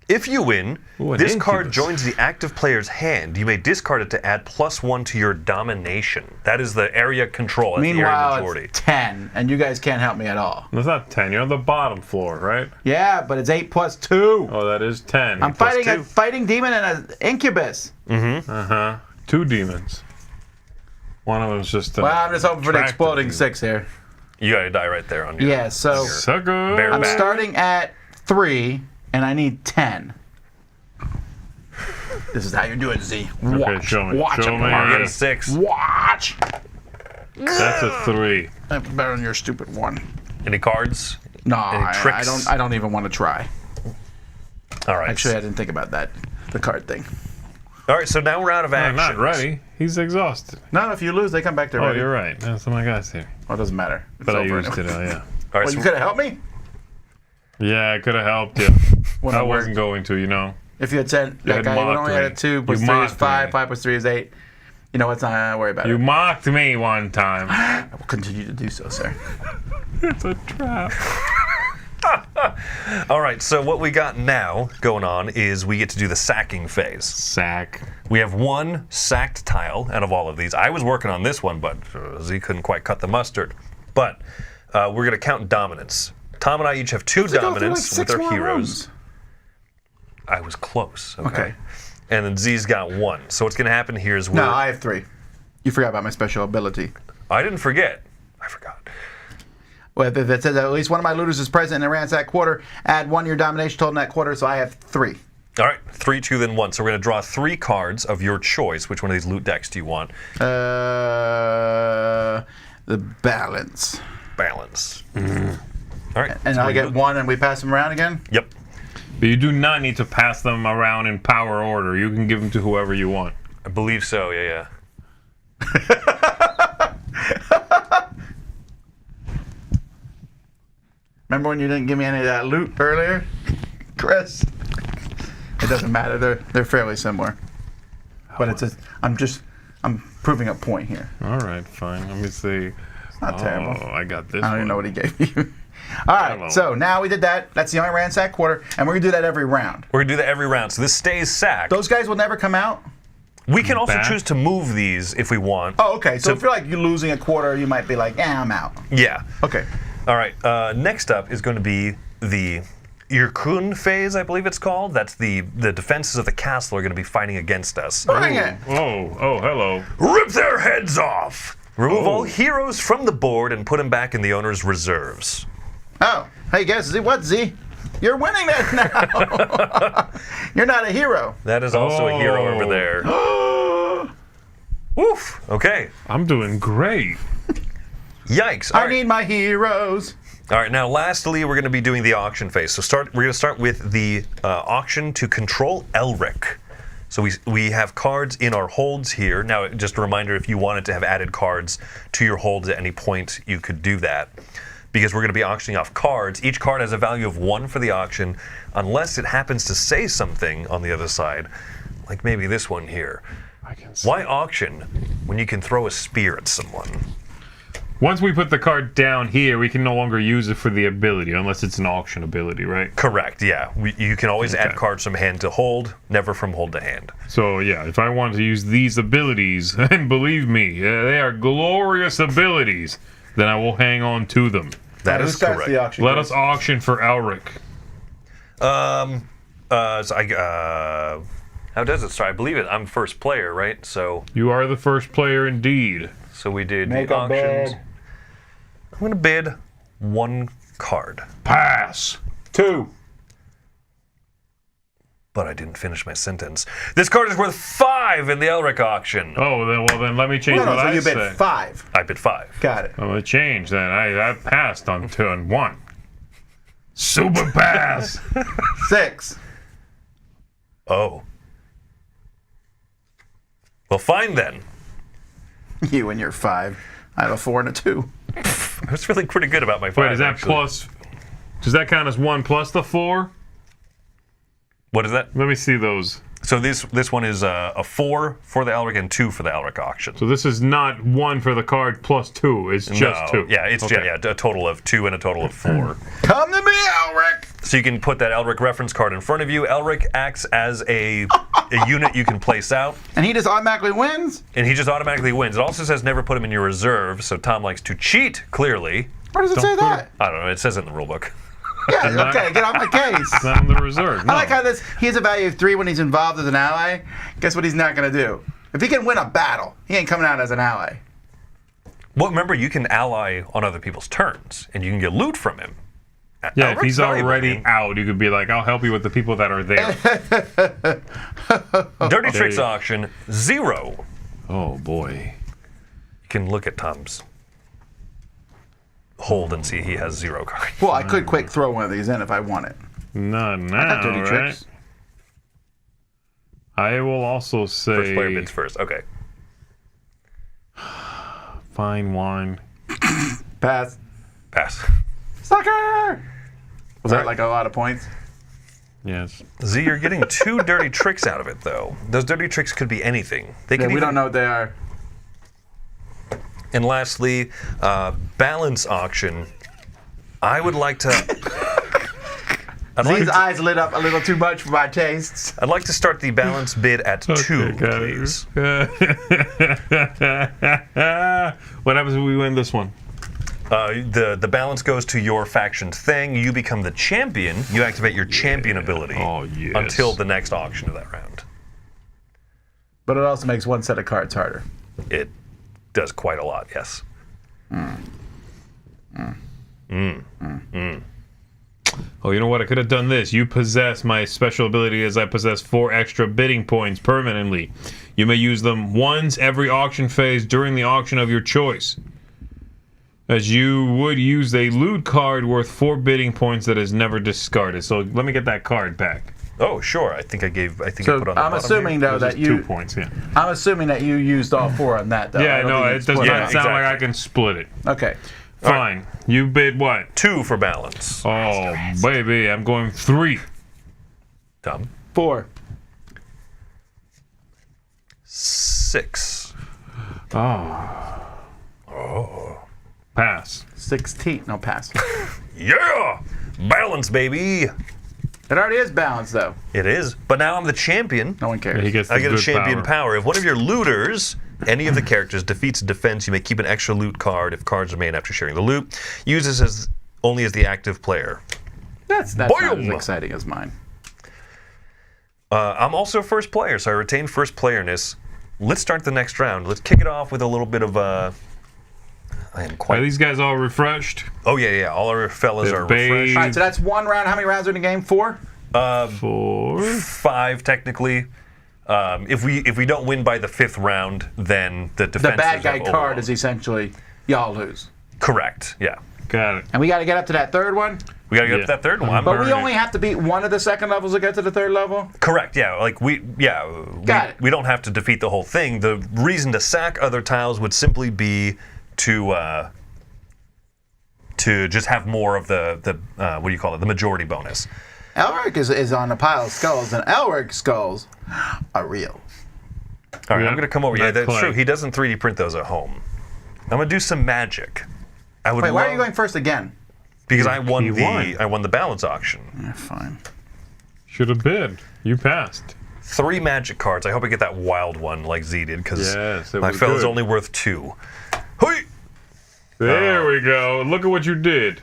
If you win, Ooh, an this card incubus. joins the active player's hand. You may discard it to add +1 to your domination. That is the area control. That's the area Meanwhile, majority. it's 10, and you guys can't help me at all. That's not 10. You're on the bottom floor, right? Yeah, but it's 8 plus 2. Oh, that is 10. I'm plus fighting a 2. fighting demon and an incubus. 2 demons. One of them's just. Well, I'm just hoping for the attractive exploding demon. 6 here. You gotta die right there on your. Yeah, so Sucker. Bear I'm back. starting at 3, and I need 10. This is how you do it, Z. Watch. show me. Watch Show it, me. You get a Marty. 6. Watch. That's a 3. That's better than your stupid one. Any cards? No, Any I tricks? don't even want to try. All right. Actually, I didn't think about that. The card thing. All right. So now we're out of I'm action. not ready. He's exhausted. No, if you lose, they come back to Oh, ready. you're right. That's what my guy's here. Well, it doesn't matter. It's But I over used anyway. it. Yeah. All right. Well, So you could have helped me. Yeah, I could have helped you. When I it wasn't worked. going to, you know. If you had said You that had guy would mocked only had me. a 2 plus You 3 is mocked 5, me. 5 plus 3 is 8. You know what? Not worry about You it. mocked me one time. I will continue to do so, sir. It's a trap. All right. So what we got now going on is we get to do the sacking phase. Sack. We have 1 sacked tile out of all of these. I was working on this one, but Z couldn't quite cut the mustard. But we're going to count dominance. Tom and I each have 2 dominance with our heroes. I was close. Okay. And then Z's got 1. So what's going to happen here is No, I have 3. You forgot about my special ability. I didn't forget. I forgot. Well, if it says at least one of my looters is present in a ransack quarter, add 1 to your domination total in that quarter, so I have 3. All right. 3, 2, then 1. So we're going to draw 3 cards of your choice. Which one of these loot decks do you want? The balance. Balance. All right. And so I we get loot- 1 and we pass them around again? Yep. But you do not need to pass them around in power order. You can give them to whoever you want. I believe so. Yeah. Remember when you didn't give me any of that loot earlier? Chris. It doesn't matter. They're fairly similar. But it's I'm proving a point here. All right, fine. Let me see. It's not terrible. Oh, I got this I don't one. even know what he gave you. All right, Hello. so now we did that. That's the only ransack quarter, and we're gonna do that every round. We're gonna do that every round. So this stays sacked. Those guys will never come out. We can also Back. choose to move these if we want. Oh, okay. So if you're like you're losing a quarter, you might be like, yeah, I'm out. Yeah. Okay. All right. Next up is going to be the Irkun Phase, I believe it's called. That's the defenses of the castle are going to be fighting against us. Bring it. Oh, hello. Rip their heads off! Remove all Oh. heroes from the board and put them back in the owner's reserves. Oh, hey guys, Z, what Z? You're winning that now. You're not a hero. That is also a hero over Oh. there. Woof. Okay. I'm doing great. Yikes. All I right. need my heroes. All right, now lastly, we're going to be doing the auction phase. So we're going to start with the auction to control Elric. So we have cards in our holds here. Now, just a reminder, if you wanted to have added cards to your holds at any point, you could do that. Because we're going to be auctioning off cards. Each card has a value of 1 for the auction, unless it happens to say something on the other side, like maybe this one here. I can see. Why auction when you can throw a spear at someone? Once we put the card down here, we can no longer use it for the ability, unless it's an auction ability, right? Correct, yeah. You can always add Okay. cards from hand to hold, never from hold to hand. So, yeah, if I want to use these abilities, and believe me, they are glorious abilities, then I will hang on to them. That Who is starts correct. the auction? Let Chris? us auction for Elric. How does it start? I believe I'm first player, right? So You are the first player indeed. we did Make the a auctions. bid. I'm going to bid 1 card, Pass. 2. but I didn't finish my sentence. This card is worth 5 in the Elric auction. Oh, then let me change No, no, what so I you say. bid 5. I bid 5. Got it. I'm gonna change then. I passed on turn 1. Super pass. 6. Oh. Well, fine then. You and your 5. I have a 4 and a 2. I was feeling pretty good about my 5. Wait, is that actually. plus? Does that count as 1 plus the 4? What is that? Let me see those. So this one is a 4 for the Elric and 2 for the Elric auction. So this is not 1 for the card plus 2. It's just 2. Yeah, it's okay. a total of 2 and a total of 4. Come to me, Elric! So you can put that Elric reference card in front of you. Elric acts as a unit you can place out. And he just automatically wins? And he just automatically wins. It also says never put him in your reserve, so Tom likes to cheat, clearly. Where does it say that? I don't know, it says it in the rulebook. Yeah, okay, get off my case. It's not in the reserve. No. I like how he has a value of 3 when he's involved as an ally. Guess what he's not going to do? If he can win a battle, he ain't coming out as an ally. Well, remember, you can ally on other people's turns, and you can get loot from him. Yeah, if Elric's he's valuable, already man. out, you could be like, I'll help you with the people that are there. Dirty Tricks auction, 0. Oh, boy. You can look at Tom's hold and see he has 0 cards. Well, I could quick throw one of these in if I want it. Not I now, got dirty right? tricks. I will also say... First player bids first. Okay. Fine wine. Pass. Pass. Sucker! Was that Alright. like a lot of points? Yes. Z, you're getting 2 dirty tricks out of it, though. Those dirty tricks could be anything. They Yeah, could we even... don't know what they are. And lastly, balance auction. I would like to... These eyes lit up a little too much for my tastes. I'd like to start the balance bid at 2, got it. please. What happens if we win this one? The balance goes to your faction thing. You become the champion. You activate your champion ability Oh, yes. until the next auction of that round. But it also makes one set of cards harder. It does quite a lot, yes. Oh, you know what? I could have done this. You possess my special ability as I possess 4 extra bidding points permanently. You may use them once every auction phase during the auction of your choice. As you would use a loot card worth 4 bidding points that is never discarded. So let me get that card back. Oh, sure. I think I put on the So bottom I'm assuming here. though Those that are 2 you. points, yeah. I'm assuming that you used all 4 on that though. Yeah, I don't no, think it it's does split not up. sound like I exactly. can split it. Okay. Fine. You bid what? 2 for balance. Oh, baby, I'm going 3. Tom. 4. 6. Pass. 16. No, pass. Yeah! Balance, baby! It already is balanced though. It is. But now I'm the champion. No one cares. He gets I this get a good champion power. power. If one of your looters, any of the characters, defeats a defense, you may keep an extra loot card if cards remain after sharing the loot. Use this as only as the active player. That's not as Boom! exciting as mine. I'm also first player, so I retain first playerness. Let's start the next round. Let's kick it off with a little bit of I am Are quite. these guys all refreshed? Oh yeah. All our fellas They're are refreshed. All right, so that's 1 round. How many rounds are in the game? 4? 4. 5 technically. If we don't win by the 5th round, then the defense. The bad guy card is essentially y'all lose. correct. Yeah. Got it. And we got to get up to that 3rd one. We gotta get Yeah. up to that 3rd one. I'm But we burning only it. have to beat one of the 2nd levels to get to the 3rd level. Correct. Yeah. Like we Got it. we don't have to defeat the whole thing. The reason to sack other tiles would simply be to just have more of the what do you call it? The majority bonus. Elric is on a pile of skulls, and Elric's skulls are real. All right, Yeah, I'm gonna come over. Yeah, not that's clay. true. He doesn't 3D print those at home. I'm gonna do some magic. I would Wait, why are love- you going first again? Because I won He won. I won the balance auction. Yeah, fine. Should have bid. You passed. 3 magic cards. I hope I get that wild one like Z did, because Yes, it my was fella's good. only worth 2. Hoi! There we go. Look at what you did.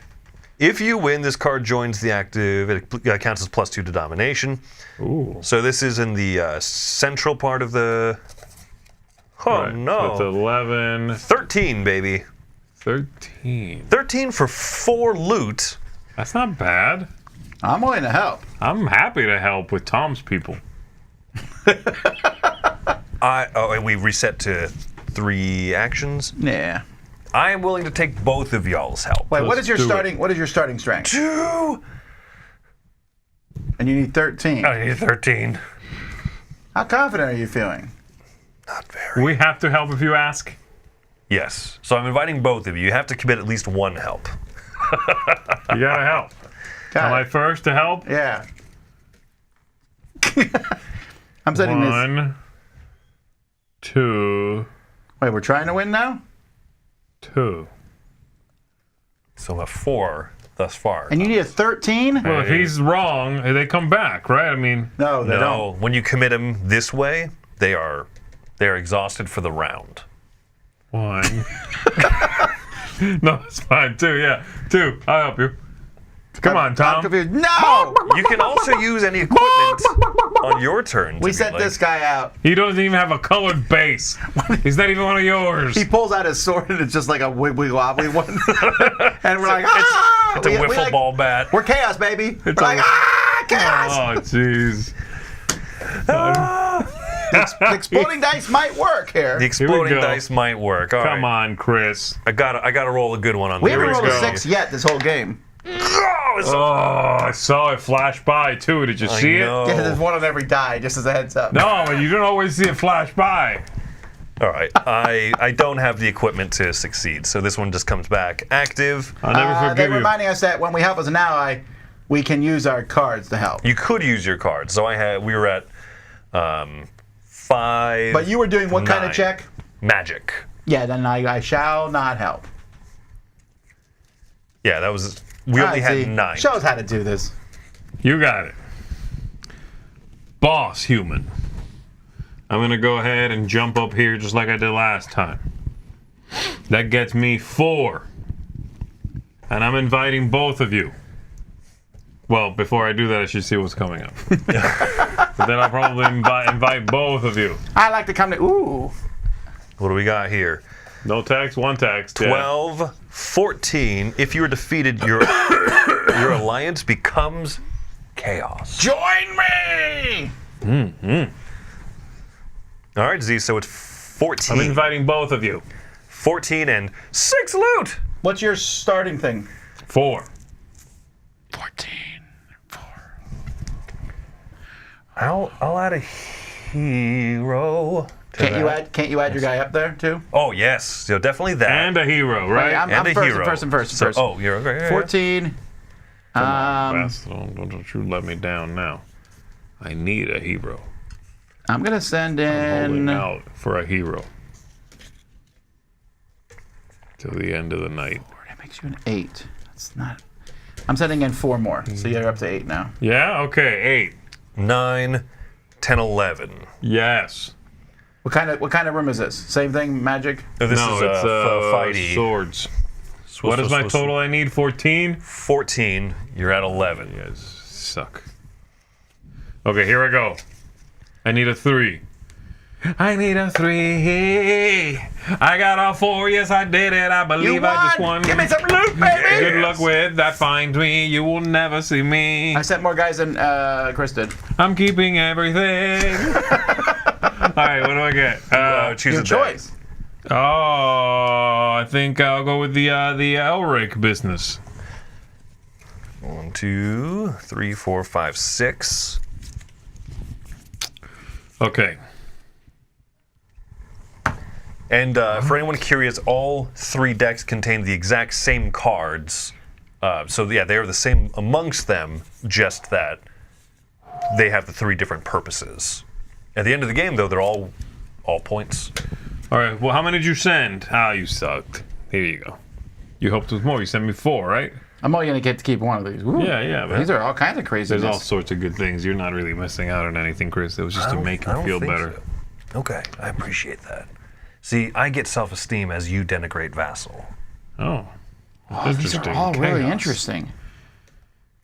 If you win, this card joins the active. It counts as +2 to domination. Ooh. So this is in the central part of the. Oh Right, no! So it's 11, 13, baby. 13. 13 for 4 loot. That's not bad. I'm willing to help. I'm happy to help with Tom's people. And we reset to 3 actions. Yeah. I am willing to take both of y'all's help. Wait, what Let's is your do it. starting? What is your starting strength? 2. And you need 13. I need 13. How confident are you feeling? Not very. We have to help if you ask. Yes. So I'm inviting both of you. You have to commit at least 1 help. You gotta help. Am I Got it. first to help? Yeah. I'm setting this. 1, 2, Wait, we're trying to win now? 2. So a 4 thus far. And you need a 13? Well, if he's wrong, they come back, right? I mean, No, they no, don't. when you commit them this way, they're exhausted for the round. 1. No, it's fine. 2, yeah. 2. I'll help you. Come on, I'm Tom. confused. No! You can also use any equipment on your turn. We sent this guy out. He doesn't even have a colored base. He's not even one of yours. He pulls out his sword and it's just like a wibbly wobbly one. And we're like, ah! It's a wiffle ball bat. We're chaos, baby. We're a- like, ah, chaos! Oh, jeez. The exploding dice might work here. The exploding go. dice might work. All Come right. on, Chris. I gotta roll a good one on We the haven't rolled a go. 6 yet this whole game. Oh, I saw it flash by, too. Did you see it? Yeah, there's one on every die, just as a heads up. No, but you don't always see it flash by. All right. I don't have the equipment to succeed, so this one just comes back active. I'll never They're forgive you. reminding us that when we help as an ally, we can use our cards to help. You could use your cards. So we were at 5. But you were doing what kind of 9. check? Magic. Yeah, then I shall not help. Yeah, that was. We only Alright, had see, 9. Show us how to do this. You got it. Boss human. I'm going to go ahead and jump up here just like I did last time. That gets me 4. And I'm inviting both of you. Well, before I do that, I should see what's coming up. But then I'll probably invite both of you. I like to come to. Ooh. What do we got here? No tax, 1 tax. 12, 14. If you are defeated, your alliance becomes chaos. Join me! All right, Z. So it's 14. I'm inviting both of you. 14 and 6 loot. What's your starting thing? 4. 14. 4. I'll add a hero. to that. Can't you add your guy up there too? Oh yes, so definitely that. And a hero, right? I'm And a first, hero. first. Oh, you're okay. Yeah, 14. Best. Don't you let me down now. I need a hero. I'm gonna send Holding in. out for a hero. Till the end of the night. That makes you an 8. That's not. I'm sending in 4 more, so you're up to 8 now. Yeah? Okay, 8. 9, 10, 11. Yes. What kind of room is this? Same thing, magic. No, this no, is it's fighty. swords. What is my total I need? 14? 14. You're at 11. You guys suck. Okay, here I go. I need a 3. I need a 3. I got a 4. Yes, I did it. I believe I just won. Give me some loot, baby! Good luck with that. Find me. You will never see me. I sent more guys than Chris did. I'm keeping everything. All right, what do I get? Choose Your a die. choice. Oh, I think I'll go with the Elric business. 1, 2, 3, 4, 5, 6. Okay. And for anyone curious, all 3 decks contain the exact same cards. So yeah, they are the same amongst them, just that they have the 3 different purposes. At the end of the game, though, they're all points. All right. Well, how many did you send? Ah, you sucked. Here you go. You hoped with more. You sent me 4, right? I'm only gonna get to keep one of these. Ooh. Yeah, man. These are all kinds of crazy. There's all sorts of good things. You're not really missing out on anything, Chris. It was just to make you feel better. So. Okay, I appreciate that. See, I get self-esteem as you denigrate vassal. Oh. These Interesting. are all really Chaos. interesting.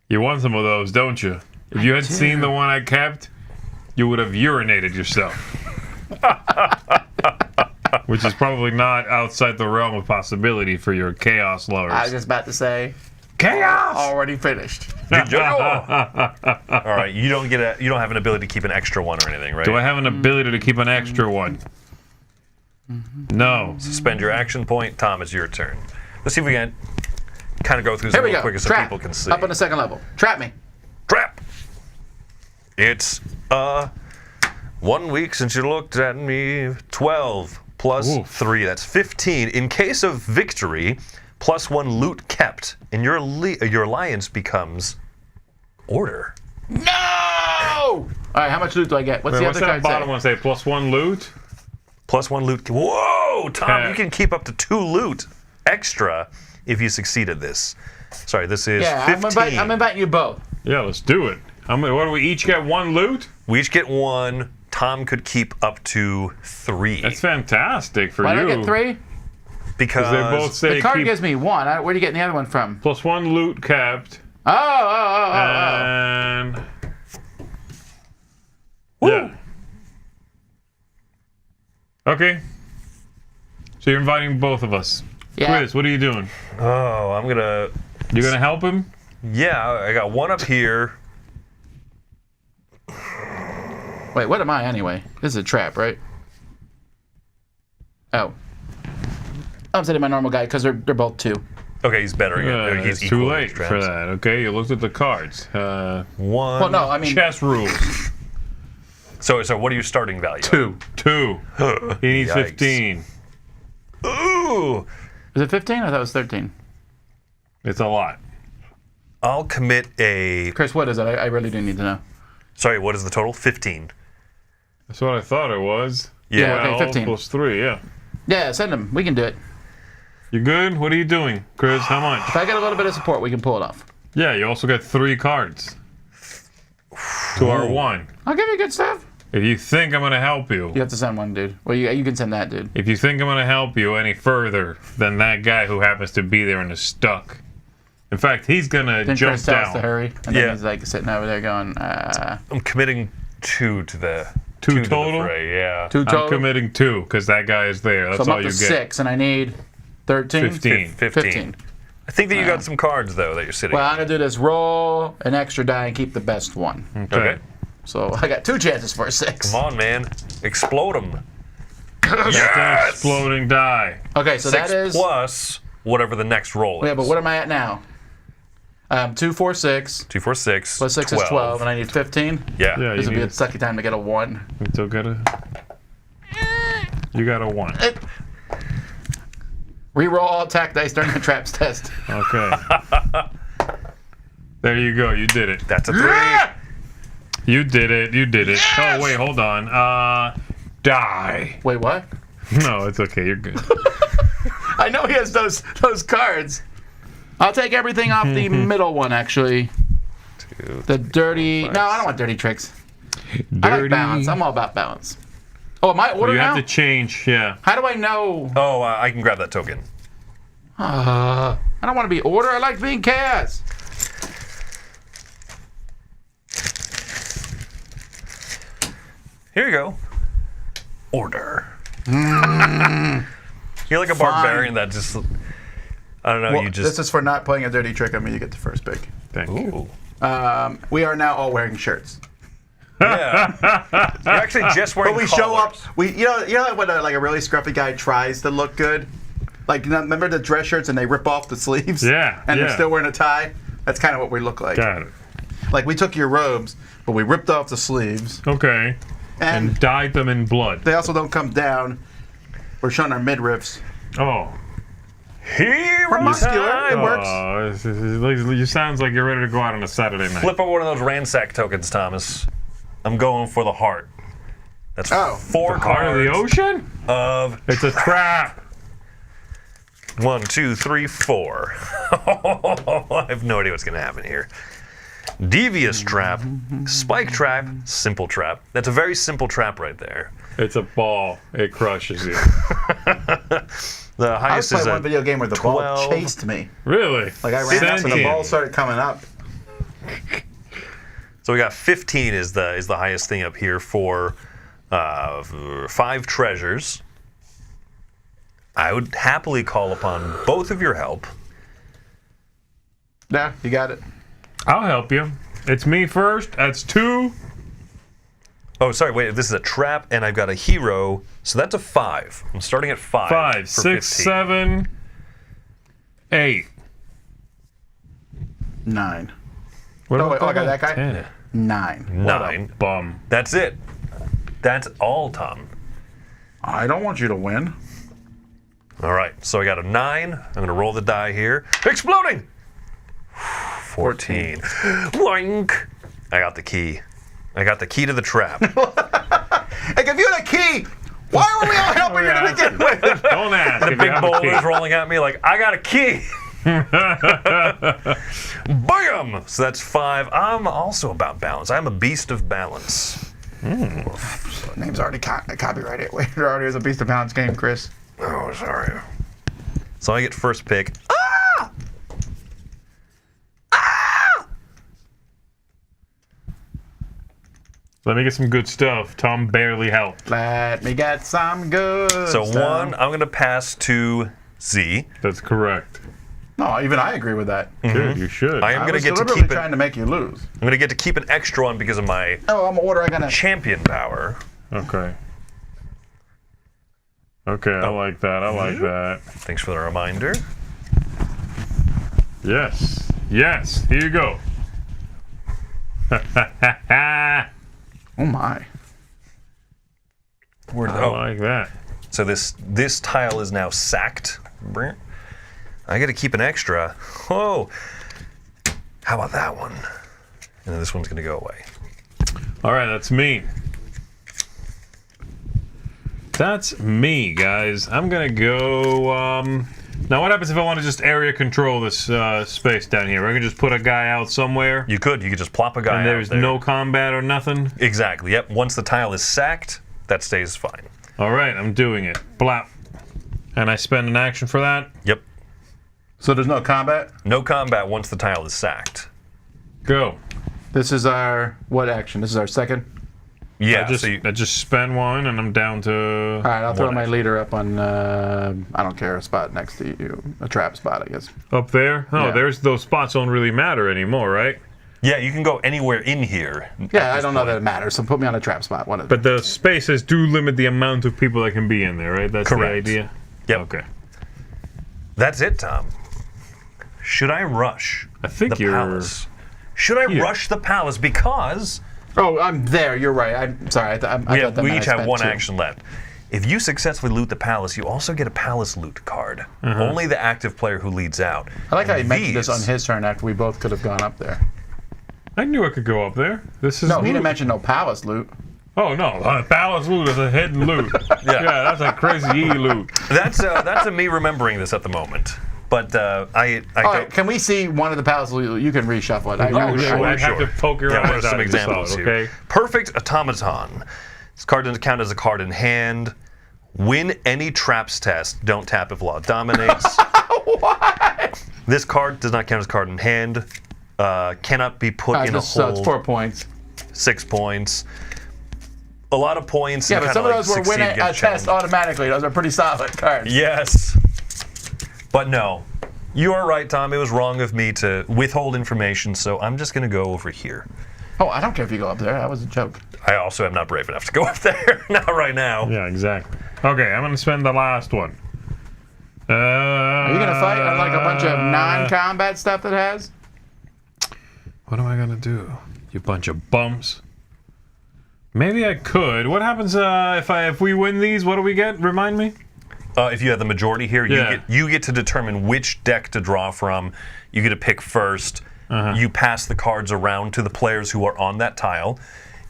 You want some of those, don't you? If you had seen the one I kept, you would have urinated yourself. Which is probably not outside the realm of possibility for your chaos lovers. I was just about to say, Chaos! already finished. All right, you don't have an ability to keep an extra one or anything, right? Do I have an ability to keep an extra one? No. Suspend your action point. Tom, it's your turn. Let's see if we can kind of go through this Here a we little go. quicker so Trap. people can see. Up on the second level. Trap me. Trap. It's 1 week since you looked at me. 12 plus Oof. 3. That's 15. In case of victory, +1 loot kept, and your alliance becomes order. No! All right, how much loot do I get? What's Wait, the what's other that card bottom say? one say? +1 loot? +1 loot. Whoa, Tom, Okay. you can keep up to 2 loot extra if you succeed at this. Sorry, this is Yeah, 15. I'm inviting you both. Yeah, let's do it. What do we each get? 1 loot? We each get 1. Tom could keep up to 3. That's fantastic for Why you. do I get 3? because They both say The card keep gives me 1. Where are you getting the other one from? +1 loot capped. Oh. And Woo! yeah. Okay. So you're inviting both of us. Yeah. Chris, what are you doing? Oh, I'm gonna. You gonna help him? Yeah, I got 1 up here. Wait, what am I anyway? This is a trap, right? Oh. I'm setting my normal guy because they're both 2. Okay, he's better again. He's it's too equal late to traps. for that. Okay, you looked at the cards. 1. Well, no, I mean Chess rules. So what are your starting value? 2. 2. He needs Yikes. 15. Ooh! Is it 15? I thought it was 13. It's a lot. I'll commit a. Chris, what is it? I really do need to know. Sorry, what is the total? 15. That's what I thought it was. Yeah, okay, 12 15. plus 3, yeah. Yeah, send him. We can do it. You good? What are you doing? Chris, how much? If I get a little bit of support, we can pull it off. Yeah, you also got 3 cards. To our 1. I'll give you good stuff. If you think I'm going to help You you, have to send one, dude. Well, you can send that, dude. if you think I'm going to help you any further than that guy who happens to be there and is stuck. In fact, he's going to Then jump Chris tells us to down. hurry, and Yeah. then he's like sitting over there going, I'm committing 2 to the. 2 to the total? fray, yeah. 2 total. I'm committing 2 because that guy is there. That's So I'm all up you to get. 6, and I need 13? 15. 15. I think that you got some cards though that you're sitting. Well, I'm going to do this. Roll an extra die and keep the best one. okay. So I got 2 chances for a 6. Come on, man. Explode them. That's an exploding die. Okay, so 6 that is... plus whatever the next roll is. Yeah, but what am I at now? 2, 4, 6. 2, 4, 6. Plus 6 is 12, and I need 15. Yeah. Yeah, This you would be a need sucky time to get a 1. You still got a... You got a 1. Reroll all attack dice during the traps test. Okay. There you go. You did it. That's a 3. You did it. You did it. Oh, wait. Hold on. Die. Wait, what? No, it's okay. You're good. I know he has those cards. I'll take everything off the middle one, actually. 2. The dirty... No, I don't want dirty tricks. I like balance. I'm all about balance. Oh, am I order You now? have to change. Yeah. How do I know? Oh, I can grab that token. I don't want to be order. I like being chaos. Here you go. Order. You're like a barbarian that just. I don't know. Well, you just. this is for not playing a dirty trick on me. You get the first pick. Thank you. Ooh. We are now all wearing shirts. Yeah. You're actually just wearing. But we show up. collars. You know when like a really scruffy guy tries to look good. Like, remember the dress shirts and they rip off the sleeves? Yeah, And yeah. they're still wearing a tie? That's kind of what we look like. Got it. Like, we took your robes, but we ripped off the sleeves. Okay. And And dyed them in blood. they also don't come down. We're showing our midriffs. Oh. Hero muscular, time. it works. You sounds like you're ready to go out on a Saturday night. Flip over one of those ransack tokens, Thomas. I'm going for the heart. That's Oh. 4 cards Heart of the ocean? of It's a trap. 1, 2, 3, 4. I have no idea what's going to happen here. Devious trap, spike trap, simple trap. That's a very simple trap right there. It's a ball. It crushes you. The I was highest is playing one a video game where the 12. ball chased me. Really? Like, I ran up and the Sentient. ball started coming up. So we got 15 is the highest thing up here for 5 treasures. I would happily call upon both of your help. Yeah, you got it. I'll help you. It's me first. That's 2. Oh, sorry, wait, this is a trap, and I've got a hero, so that's a 5. I'm starting at 5. 5, for 6, 15. 7, 8. 9. What Oh, wait, about I got that guy? 10? 9. What a 9. bum. That's it. That's all, Tom. I don't want you to win. All right, so I got a 9. I'm going to roll the die here. Exploding! 14. Boink! I got the key. I got the key to the trap. Like, if you had a key, why were we all helping you to begin with? Don't ask. The if you big have a key. boulder's rolling at me like, I got a key. Bam! So that's 5. I'm also about balance. I'm a beast of balance. Name's already copyrighted. Wait, there already is a Beast of Balance game, Chris. Oh, sorry. So I get first pick. Let me get some good stuff. Tom barely helped. Let me get some good So stuff. 1, I'm going to pass to Z. That's correct. No, even I agree with that. Good, you should. I am I going to was get to deliberately keep it. trying to make you lose. I'm going to get to keep an extra one because of my Oh, I'm order. I gotta. champion power. Okay. Okay, I like that. I like that. Thanks for the reminder. Yes. Yes. Here you go. Oh my. Where did, I like that. So this tile is now sacked. I get to keep an extra. Oh, how about that one? And then this one's going to go away. All right, that's me. That's me, guys. I'm gonna go. Now, what happens if I want to just area control this space down here? I can just put a guy out somewhere, You could just plop a guy and out there's there. no combat or nothing. Exactly. Yep. Once the tile is sacked, that stays fine. All right, I'm doing it. Blap. And I spend an action for that. Yep. So there's no combat? No combat once the tile is sacked. Go. This is our what action? This is our second? Yeah. I just spend one, and I'm down to. All right, I'll throw One my action. leader up on, I don't care, a spot next to you. A trap spot, I guess. Up there? Oh, Yeah. there's those spots don't really matter anymore, right? Yeah, you can go anywhere in here. Yeah, I don't know that it matters, so put me on a trap spot. One of But the spaces do limit the amount of people that can be in there, right? That's Correct. the idea? Yep. Okay. That's it, Tom. Should I rush I think the you're. palace? Should I Here. rush the palace because Oh, I'm there. You're right. I'm sorry. I thought we that meant each I have spent one 2. action left? If you successfully loot the palace, you also get a palace loot card. Only the active player who leads out. I like how he And mentioned this on these- his turn after we both could have gone up there. I knew I could go up there. This is. No, he loot. didn't mention no palace loot. Oh, no. Palace loot is a hidden loot. Yeah. That's a crazy loot. That's a me remembering this at the moment. But I All don't. right, can we see one of the palace loot? You can reshuffle it. Oh, sure. I'd have to poke your Yeah, eyes what are some out to examples decide, here? okay? Perfect automaton. This card doesn't count as a card in hand. Win any traps test. Don't tap if law dominates. What? This card does not count as a card in hand. Cannot be put in a So hole. it's 4 points. 6 points. A lot of points. Yeah, and but kinda some of those were succeed win a against test challenge. automatically. Those are pretty solid cards. Yes. But no. You are right, Tom. It was wrong of me to withhold information, so I'm just going to go over here. Oh, I don't care if you go up there. That was a joke. I also am not brave enough to go up there. Not right now. Yeah, exactly. Okay, I'm going to spend the last one. Are you gonna fight on like a bunch of non-combat stuff that has? What am I going to do? You bunch of bums. Maybe I could. What happens if we win these? What do we get? Remind me. If you have the majority here, Yeah. you get to determine which deck to draw from. You get to pick first. You pass the cards around to the players who are on that tile,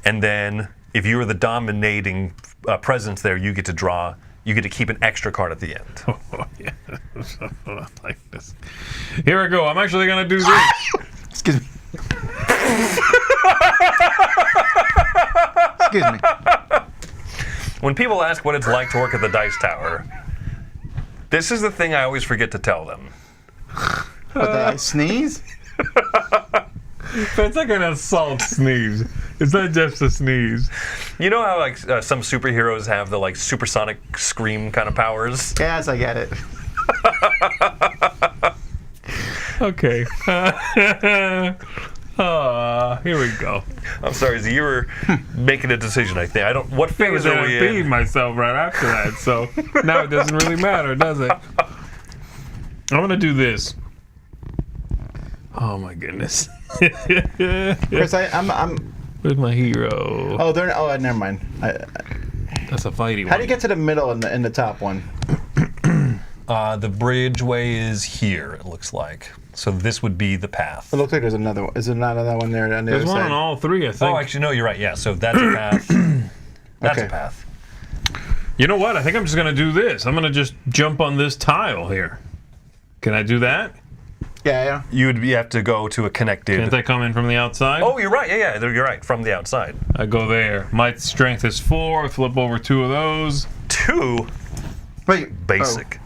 and then if you are the dominating presence there, you get to draw. You get to keep an extra card at the end. Oh, yeah. I like this. Here I go. I'm actually going to do this. Excuse me. Excuse me. When people ask what it's like to work at the Dice Tower, this is the thing I always forget to tell them. What, I sneeze? It's like an assault sneeze. It's not just a sneeze. You know how like some superheroes have the like supersonic scream kind of powers? Yes, I get it. Okay. Here we go. I'm sorry, Z, you were making a decision. I think I don't. What phase I are we peed in? myself right after that, so now it doesn't really matter, does it? I'm gonna do this. Oh my goodness. Chris, I'm. Where's my hero? Oh, they're. Oh, never mind. That's a fighty one. How do you get to the middle in the top one? The bridgeway is here, it looks like. So this would be the path. It looks like there's another one. Is there not another one there on the There's other one side? on all three, I think. Oh, actually, no, you're right. Yeah, so that's a path. That's Okay. a path. You know what? I think I'm just going to do this. I'm going to just jump on this tile here. Can I do that? Yeah. You have to go to a connected... Can't I come in from the outside? Oh, you're right. Yeah, you're right. From the outside. I go there. My strength is 4. I flip over 2 of those. 2? Wait. Basic.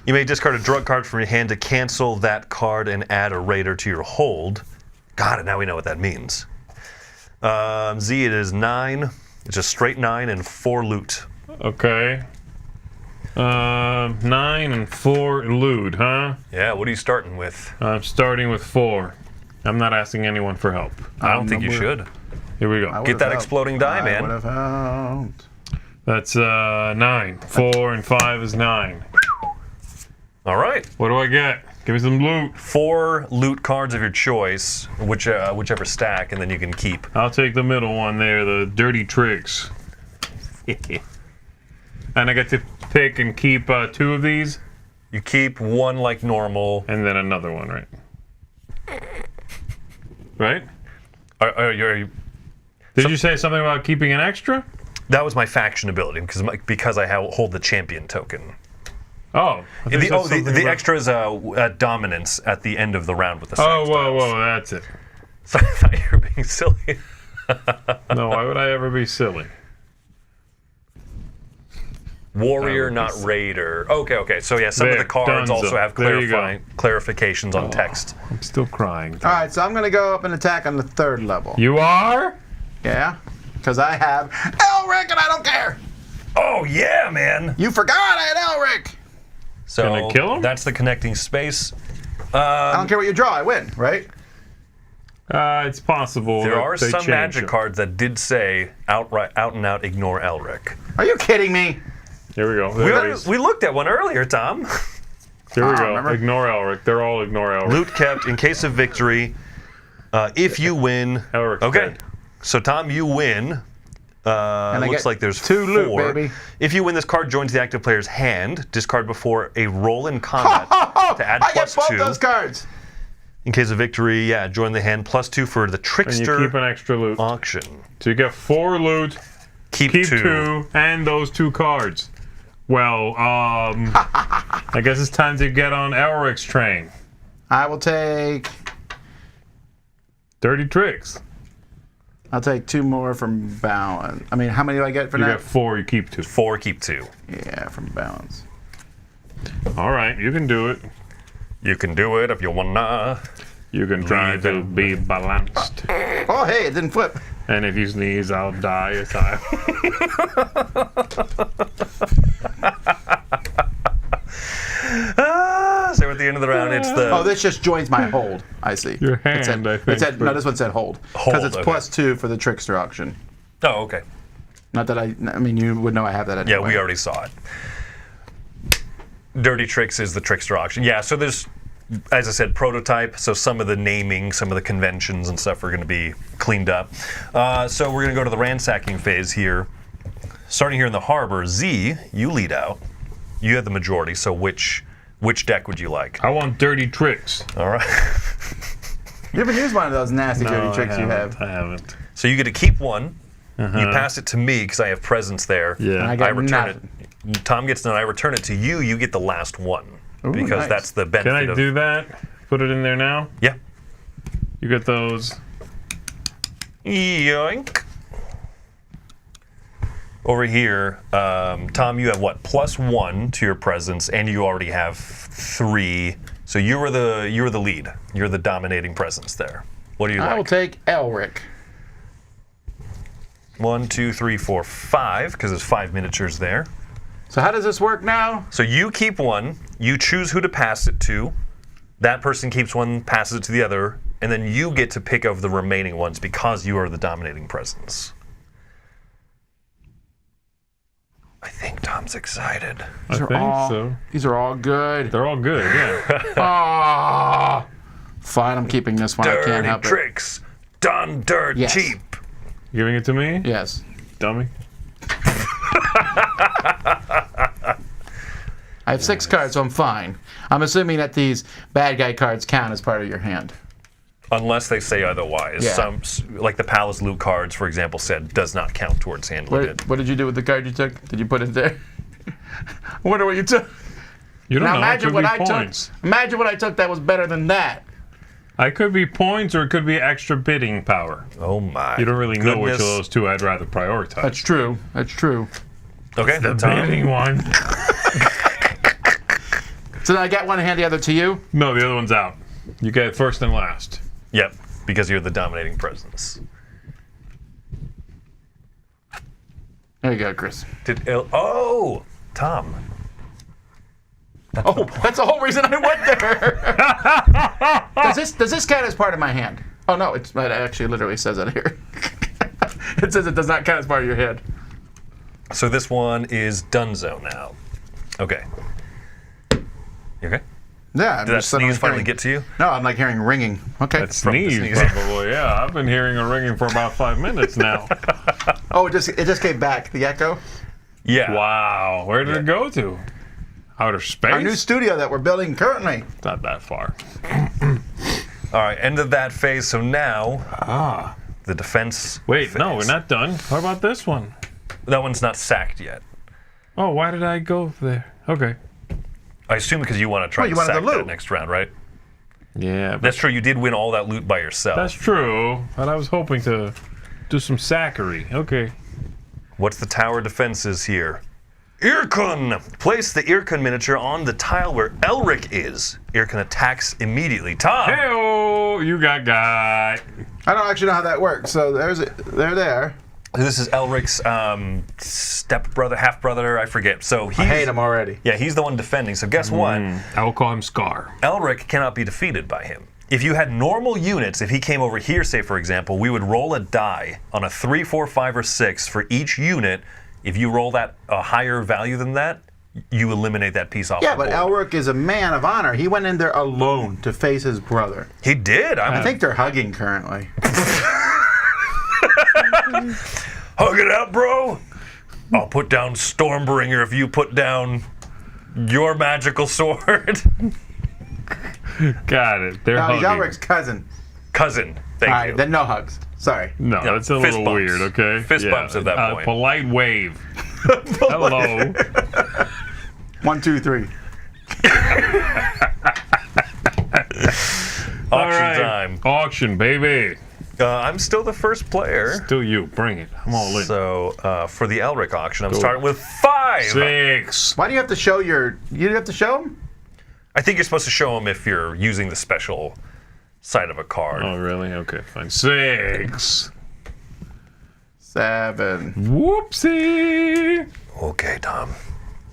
You may discard a drug card from your hand to cancel that card and add a raider to your hold. Got it. Now we know what that means. Z, it is 9. It's a straight 9 and 4 loot. Okay. 9 and 4 loot, huh? Yeah, what are you starting with? I'm starting with 4. I'm not asking anyone for help. I don't think you should. Here we I go. would've Get that helped. exploding die, I man. would have helped. That's 9. 4 and 5 is 9. All right. What do I get? Give me some loot. 4 loot cards of your choice, whichever stack, and then you can keep. I'll take the middle one there, the dirty tricks. And I get to pick and keep 2 of these, You keep 1 like normal. and then another one, right? Right? Are you, Did you say something about keeping an extra? that was my faction ability because I hold the champion token. Oh. I think that's something The about- extra is dominance at the end of the round with the Oh, sack whoa, styles. whoa, that's it. So I thought you were being silly. No, why would I ever be silly? Warrior, Oh, not it's- raider. Okay. So yeah, some of There, the cards donezo. also have There you go. clarifications on text. I'm still crying. All right, so I'm going to go up and attack on the 3rd level. You are? Yeah? Because I have Elric and I don't care. Oh yeah, man. You forgot I had Elric. So Can I kill him? that's the connecting space. I don't care what you draw, I win, right? It's possible. There that are they some change magic it. cards that did say out and out ignore Elric. Are you kidding me? Here we go. There it is. We looked at one earlier, Tom. Here we go. remember? Ignore Elric. They're all ignore Elric. Loot kept in case of victory. If you win. Elric's Okay. dead. So Tom, you win. I Looks get like there's 2 loot, 4. baby. If you win, this card joins the active player's hand. Discard before a roll in combat to add I get both +2. those cards. In case of victory, yeah, join the hand. +2 for the And you trickster keep an extra loot. auction. So you get 4 loot, Keep, keep 2. 2, and those 2 cards. Well, I guess it's time to get on Elric's train. I will take... Dirty tricks. I'll take 2 more from balance. I mean, how many do I get for You that? get 4, you keep 2. 4, keep 2. Yeah, from balance. All right, you can do it. You can do it if you wanna. You can try to be balanced. Oh, hey, it didn't flip. And if you sneeze, I'll die a time. So at the end of the round, it's the Oh, this just joins my hold. I see. Your It said, hand, I think, It said, no, but- this one said hold. Hold, Because it's okay. +2 for the trickster auction. Oh, okay. Not that I mean, you would know I have that anyway. Yeah, we already saw it. Dirty Tricks is the trickster auction. Yeah, so there's, as I said, prototype. So some of the naming, some of the conventions and stuff are going to be cleaned up. So we're going to go to the ransacking phase here. Starting here in the harbor, Z, you lead out. You have the majority. So which deck would you like? I want dirty tricks. All right. You haven't used one of those nasty dirty tricks you have. I haven't. So you get to keep one. You pass it to me because I have presence there. Yeah. And I get return nothing. it. Tom gets none. I return it to you. You get the last one because nice. that's the benefit Can I of. do that? Put it in there now? Yeah. You get those. Yoink. Over here, Tom, you have what? +1 to your presence, and you already have 3. So you were the lead. You're the dominating presence there. What do you I will like? take Elric. 1, 2, 3, 4, 5, because there's 5 miniatures there. So how does this work now? So you keep one, you choose who to pass it to, that person keeps one, passes it to the other, and then you get to pick of the remaining ones because you are the dominating presence. I think Tom's excited. I think so. These are all good. They're all good, yeah. Ah, fine, I'm keeping this one. I can't Dirty help it. tricks, done dirt Yes. cheap. Giving it to me? Yes. Dummy. I have 6 cards, so I'm fine. I'm assuming that these bad guy cards count as part of your hand. Unless they say otherwise. Yeah. Some, like the Palace Loot cards, for example, said does not count towards hand looted. What did you do with the card you took? Did you put it there? I wonder what you took. You don't Now know. imagine It could what be I points. took. Imagine what I took that was better than that. I could be points or it could be extra bidding power. Oh my! You don't really know which of goodness. those two I'd rather prioritize. That's true. That's true. Okay, the Tom. bidding one. So then I got one and hand the other to you. No, the other one's out. You get it first and last. Yep, because you're the dominating presence. There you go, Chris. Oh, Tom. Oh, that's the whole reason I went there. does this count as part of my hand? Oh no, it actually literally says it here. It says it does not count as part of your hand. So this one is Dunzo now. Okay. You okay? Yeah. Did that sneeze finally get to you? No, I'm like hearing ringing. Okay. That From the sneeze, sneeze. probably. Yeah, I've been hearing a ringing for about 5 minutes now. Oh, it just came back. The echo. Yeah. Wow, where did it go to? Outer space? Our new studio that we're building currently. Not that far. All right, end of that phase. So now, the defense. Wait, phase. no, we're not done. How about this one? That one's not sacked yet. Oh, why did I go there? Okay. I assume because you want to try Well, you to wanted sack the loot. that next round, right? Yeah, but That's true. You did win all that loot by yourself. that's true. But I was hoping to do some sackery. Okay. What's the tower defenses here? Irkun! Place the Irkun miniature on the tile where Elric is. Irkun attacks immediately. Tom! Hey-oh, you got guy. I don't actually know how that works. So they're there. This is Elric's stepbrother, half-brother, I forget. So he's, I hate him already. Yeah, he's the one defending. So guess what? I will call him Scar. Elric cannot be defeated by him. If you had normal units, if he came over here, say for example, we would roll a die on a 3, 4, 5, or 6 for each unit. If you roll that a higher value than that, you eliminate that piece off Yeah, the but board. Elric is a man of honor. He went in there alone to face his brother. He did. I think they're hugging currently. Hug it out, bro. I'll put down Stormbringer if you put down your magical sword. Got it. They're No, he's hugging. Elric's cousin. Cousin. Thank All right, you. then no hugs. Sorry. No, Yeah, that's a fist little bumps. weird, okay? Fist bumps at that point. Polite wave. Hello. 1, 2, 3. Auction All right. time. Auction, baby. I'm still the first player. Still you. Bring it. I'm all in. So for the Elric auction, I'm starting with 5. 6. Why do you have to show your? You have to show him? I think you're supposed to show them if you're using the special side of a card. Oh, really? Okay, fine. 6. 7. Whoopsie. Okay, Tom.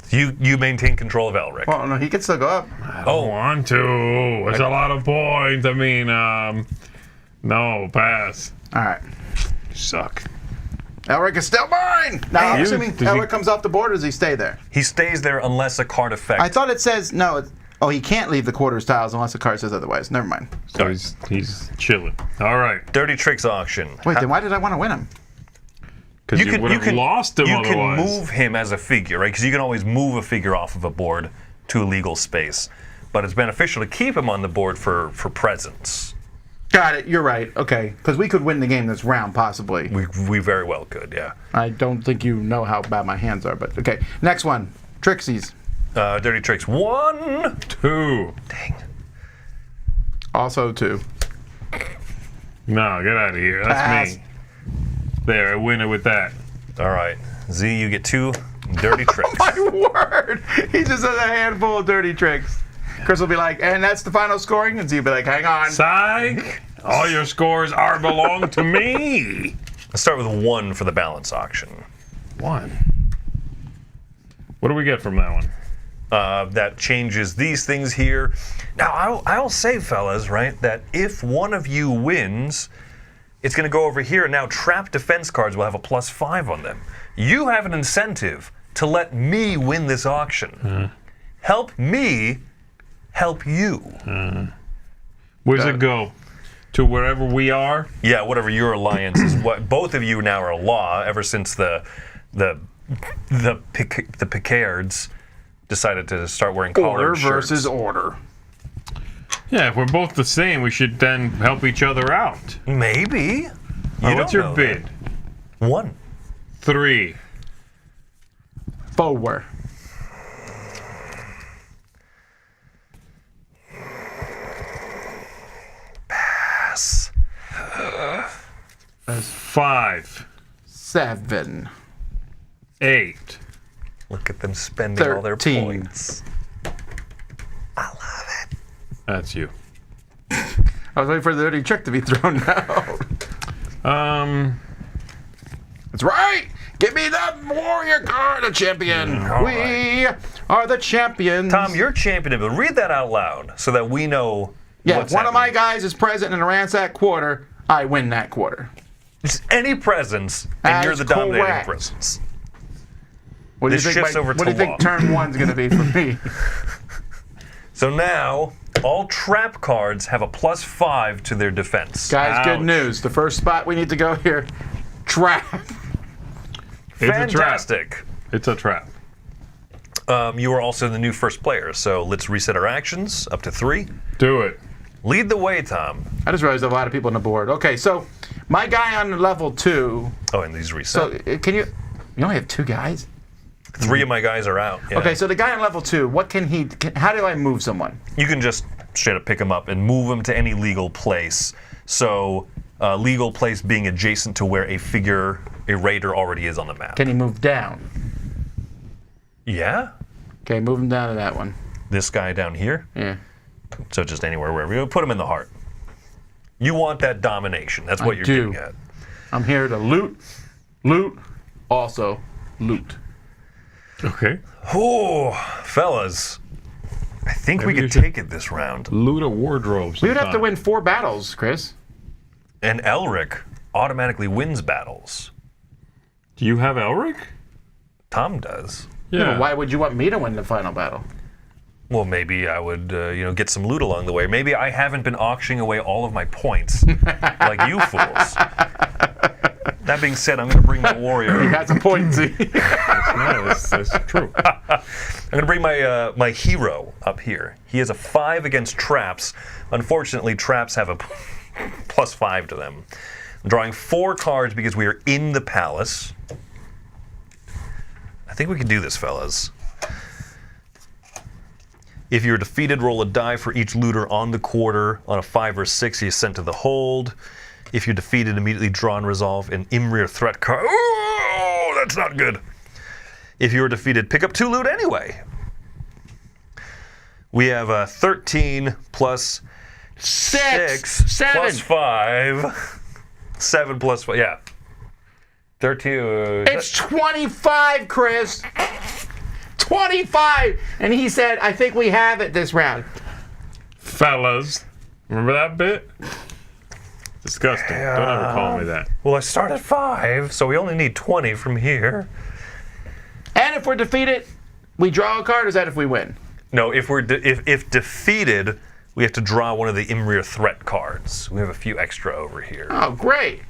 You maintain control of Elric. Well, no, he can still go up. I don't want to. It's a lot of points. I mean, no, pass. All right. You suck. Elric is still mine. Now, I'm You- assuming does he- Elric comes off the board, or does he stay there? He stays there unless a card effect. I thought it says no. Oh, he can't leave the quarters tiles unless the card says otherwise. Never mind. So he's chilling. All right. Dirty Tricks auction. Wait, then why did I want to win him? Because you would have lost him You otherwise. can move him as a figure, right? Because you can always move a figure off of a board to a legal space. But it's beneficial to keep him on the board for presence. Got it. You're right. Okay, because we could win the game this round possibly. We very well could, yeah. I don't think you know how bad my hands are, but okay. Next one, Trixie's. Dirty Tricks 1. 2. Dang. Also 2. No, get out of here. That's Pass. me. There, I win it with that. All right. Z, you get 2 Dirty Tricks. My word! He just has a handful of dirty tricks. Chris will be like, and that's the final scoring, and Z will be like, hang on. Psych! All your scores are belong to me. Let's start with 1 for the balance auction. 1. What do we get from that one? That changes these things here. Now, I'll say, fellas, right, that if one of you wins, it's going to go over here. Now, trap defense cards will have a +5 on them. You have an incentive to let me win this auction. Help me help you. Where does it go? To wherever we are? Yeah, whatever your alliance is. What both of you now are law ever since the Picards decided to start wearing collared Order shirts. versus order. Yeah, if we're both the same, we should then help each other out. Maybe. What's your bid? 1. 3. 4. Pass. 5. 7. 8. Look at them spending all their 13. points. I love it. That's you. I was waiting for the dirty trick to be thrown out. That's right. Give me the warrior card, the champion. All We are the champions. Tom, you're champion, but read that out loud so that we know Yeah, what's if one of my happening. guys is present in a ransack quarter, I win that quarter. It's any presence, and That's you're the dominating correct. presence. What do This you think? shifts over What to do you think law. turn one's going to be for me? So now, all trap cards have a +5 to their defense. Guys, Ouch. good news. The first spot we need to go here, trap. It's a trap. Fantastic. It's a trap. You are also the new first player, so let's reset our actions up to 3. Do it. Lead the way, Tom. I just realized a lot of people on the board. Okay, so my guy on level 2. Oh, and these reset. So can you? You only have 2 guys. 3 of my guys are out. Yeah. Okay, so the guy on level 2, what can he? How do I move someone? You can just straight up pick them up and move them to any legal place. So, legal place being adjacent to where a raider already is on the map. Can he move down? Yeah? Okay, move him down to that one. This guy down here. Yeah. So just anywhere, wherever you put him in the heart. You want that domination. That's what you're do. getting at. I'm here to loot, also loot. Okay. Oh, fellas. I think we Maybe could you should- take it this round. Loot a wardrobe. We would have to sometime. win 4 battles, Chris. And Elric automatically wins battles. Do you have Elric? Tom does. Yeah. But why would you want me to win the final battle? Well, maybe I would, get some loot along the way. Maybe I haven't been auctioning away all of my points like you fools. That being said, I'm going to bring my warrior. That's a point, Z. No, that's true. I'm going to bring my my hero up here. He has a 5 against traps. Unfortunately, traps have a +5 to them. I'm drawing 4 cards because we are in the palace. I think we can do this, fellas. If you're defeated, roll a die for each looter on the quarter. On a 5 or 6, he is sent to the hold. If you're defeated, immediately draw and resolve an Imrir threat card. Oh, that's not good. If you are defeated, pick up 2 loot anyway. We have 13 plus 6 7. plus 5. 7 plus 5, yeah. 13. It's 25, Chris. 25. And he said, I think we have it this round. Fellas, remember that bit? Disgusting. Don't ever call me that. Well, I start at 5, so we only need 20 from here. And if we're defeated, we draw a card. Or is that if we win? No, if we're if defeated, we have to draw one of the Imrir threat cards. We have a few extra over here. Oh, great.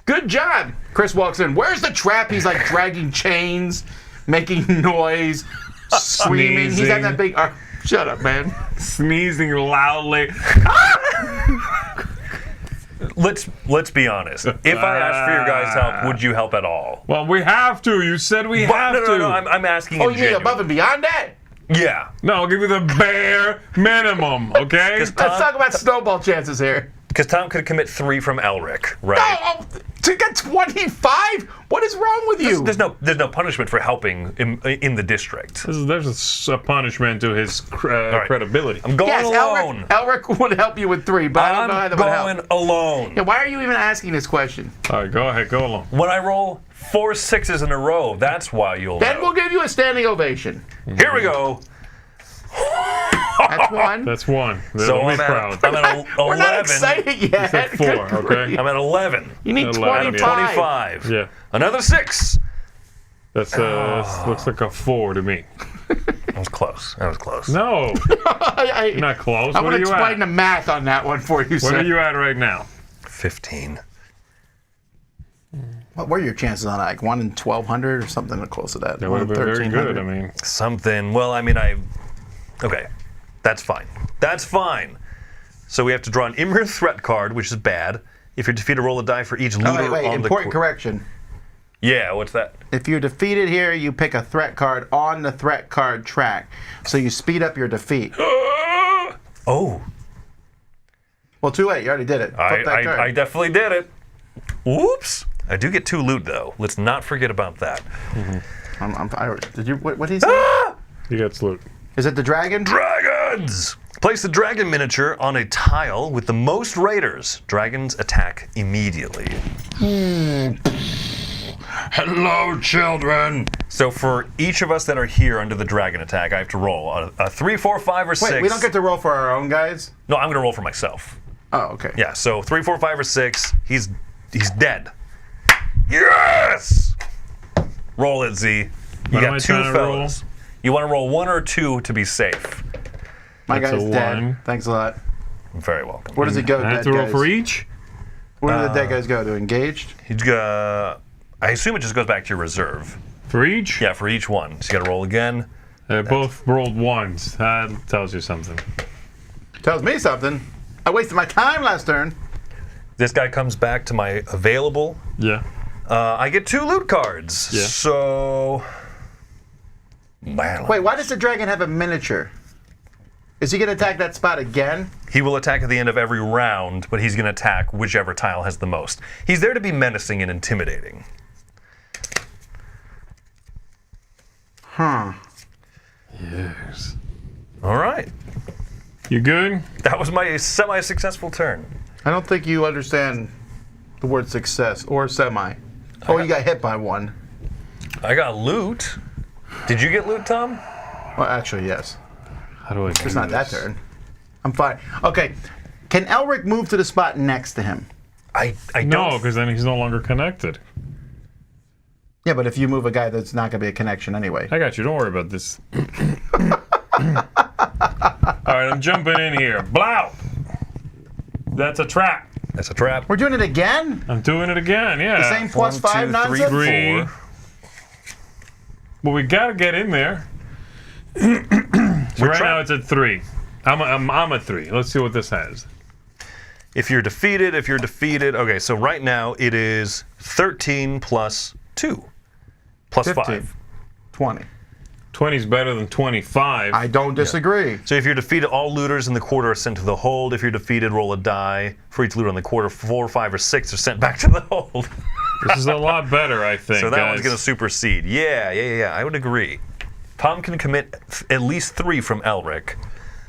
Good job. Chris walks in. Where's the trap? He's like dragging chains, making noise, screaming. He's at that big... shut up, man. Sneezing loudly. Let's be honest. If I asked for your guys' help, would you help at all? Well, we have to. You said we have to. No, I'm asking. Oh, in you mean above genuine. and beyond that? Yeah. No, I'll give you the bare minimum, okay? Let's talk about snowball chances here. Because Tom could commit 3 from Elric, right? Oh, to get 25? What is wrong with you? There's no punishment for helping in the district. There's a punishment to his credibility. I'm going Yes, alone. Elric would help you with 3, but I don't know how I'm that would help. going alone. Yeah, why are you even asking this question? All right, go ahead, go along. When I roll 4 6s in a row, that's why you'll Then know. we'll give you a standing ovation. Here we go. That's 1. That's 1. So They'll be I'm proud. at 11. We're not excited yet. said 4, Good okay? grief. I'm at 11. You need 11, 25. yeah. 25. Yeah, Another 6. that's looks like a 4 to me. That was close. That was close. No, I not close. I What want are to you explain at? the math on that one for you, What sir. are you at right now? 15. What were your chances on that? Like 1 in 1,200 or something close to that? That would have been very good. I mean, Something. Well, I mean, okay, that's fine. That's fine. So we have to draw an Imir threat card, which is bad. If you're defeated, roll a die for each looter wait, on the important correction. Yeah, what's that? If you're defeated here, you pick a threat card on the threat card track. So you speed up your defeat. Oh. Well, too late. You already did it. Flip that card. I definitely did it. Whoops. I do get 2 loot, though. Let's not forget about that. Did you? What did he say? Ah! you got salute. Is it the dragon? Dragons! Place the dragon miniature on a tile with the most raiders. Dragons attack immediately. Hello, children! So for each of us that are here under the dragon attack, I have to roll a 3, 4, 5, or 6. Wait, we don't get to roll for our own guys? No, I'm going to roll for myself. Oh, okay. Yeah, so 3, 4, 5, or 6. He's dead. Yes! Roll it, Z. You What am I got 2 trying to roll? fellas. You want to roll 1 or 2 to be safe. My That's guy's a dead. 1. Thanks a lot. You're very welcome. Where does he go, I have dead to roll guys? for each. Where do the dead guys go? To engaged? He's got. I assume it just goes back to your reserve. For each? Yeah, for each one. So you got to roll again. They both rolled 1s. That tells you something. Tells me something. I wasted my time last turn. This guy comes back to my available. Yeah. I get 2 loot cards. Yeah. So. Man. Wait, why does the dragon have a miniature? Is he going to attack that spot again? He will attack at the end of every round, but he's going to attack whichever tile has the most. He's there to be menacing and intimidating. Huh. Yes. All right. You good? That was my semi-successful turn. I don't think you understand the word success or semi. Oh, you got hit by 1. I got loot. Did you get loot, Tom? Well, actually, yes. How do I do It's not that this? turn. I'm fine. Okay. Can Elric move to the spot next to him? I No, don't. because then he's no longer connected. Yeah, but if you move a guy, that's not going to be a connection anyway. I got you. Don't worry about this. All right, I'm jumping in here. Blow! That's a trap. That's a trap. We're doing it again? I'm doing it again. Yeah. The same plus 5 1, 2, 3, nonsense? 3. 4. Well, we gotta get in there. So right now it's at 3. I'm at 3. Let's see what this has. If you're defeated. Okay, so right now it is 13 plus 2. Plus 15. 5. 20. 20 is better than 25. I don't disagree. So if you're defeated, all looters in the quarter are sent to the hold. If you're defeated, roll a die. For each looter in the quarter, 4, 5, or 6 are sent back to the hold. This is a lot better, I think. So that guys. one's going to supersede. Yeah, I would agree. Tom can commit at least 3 from Elric.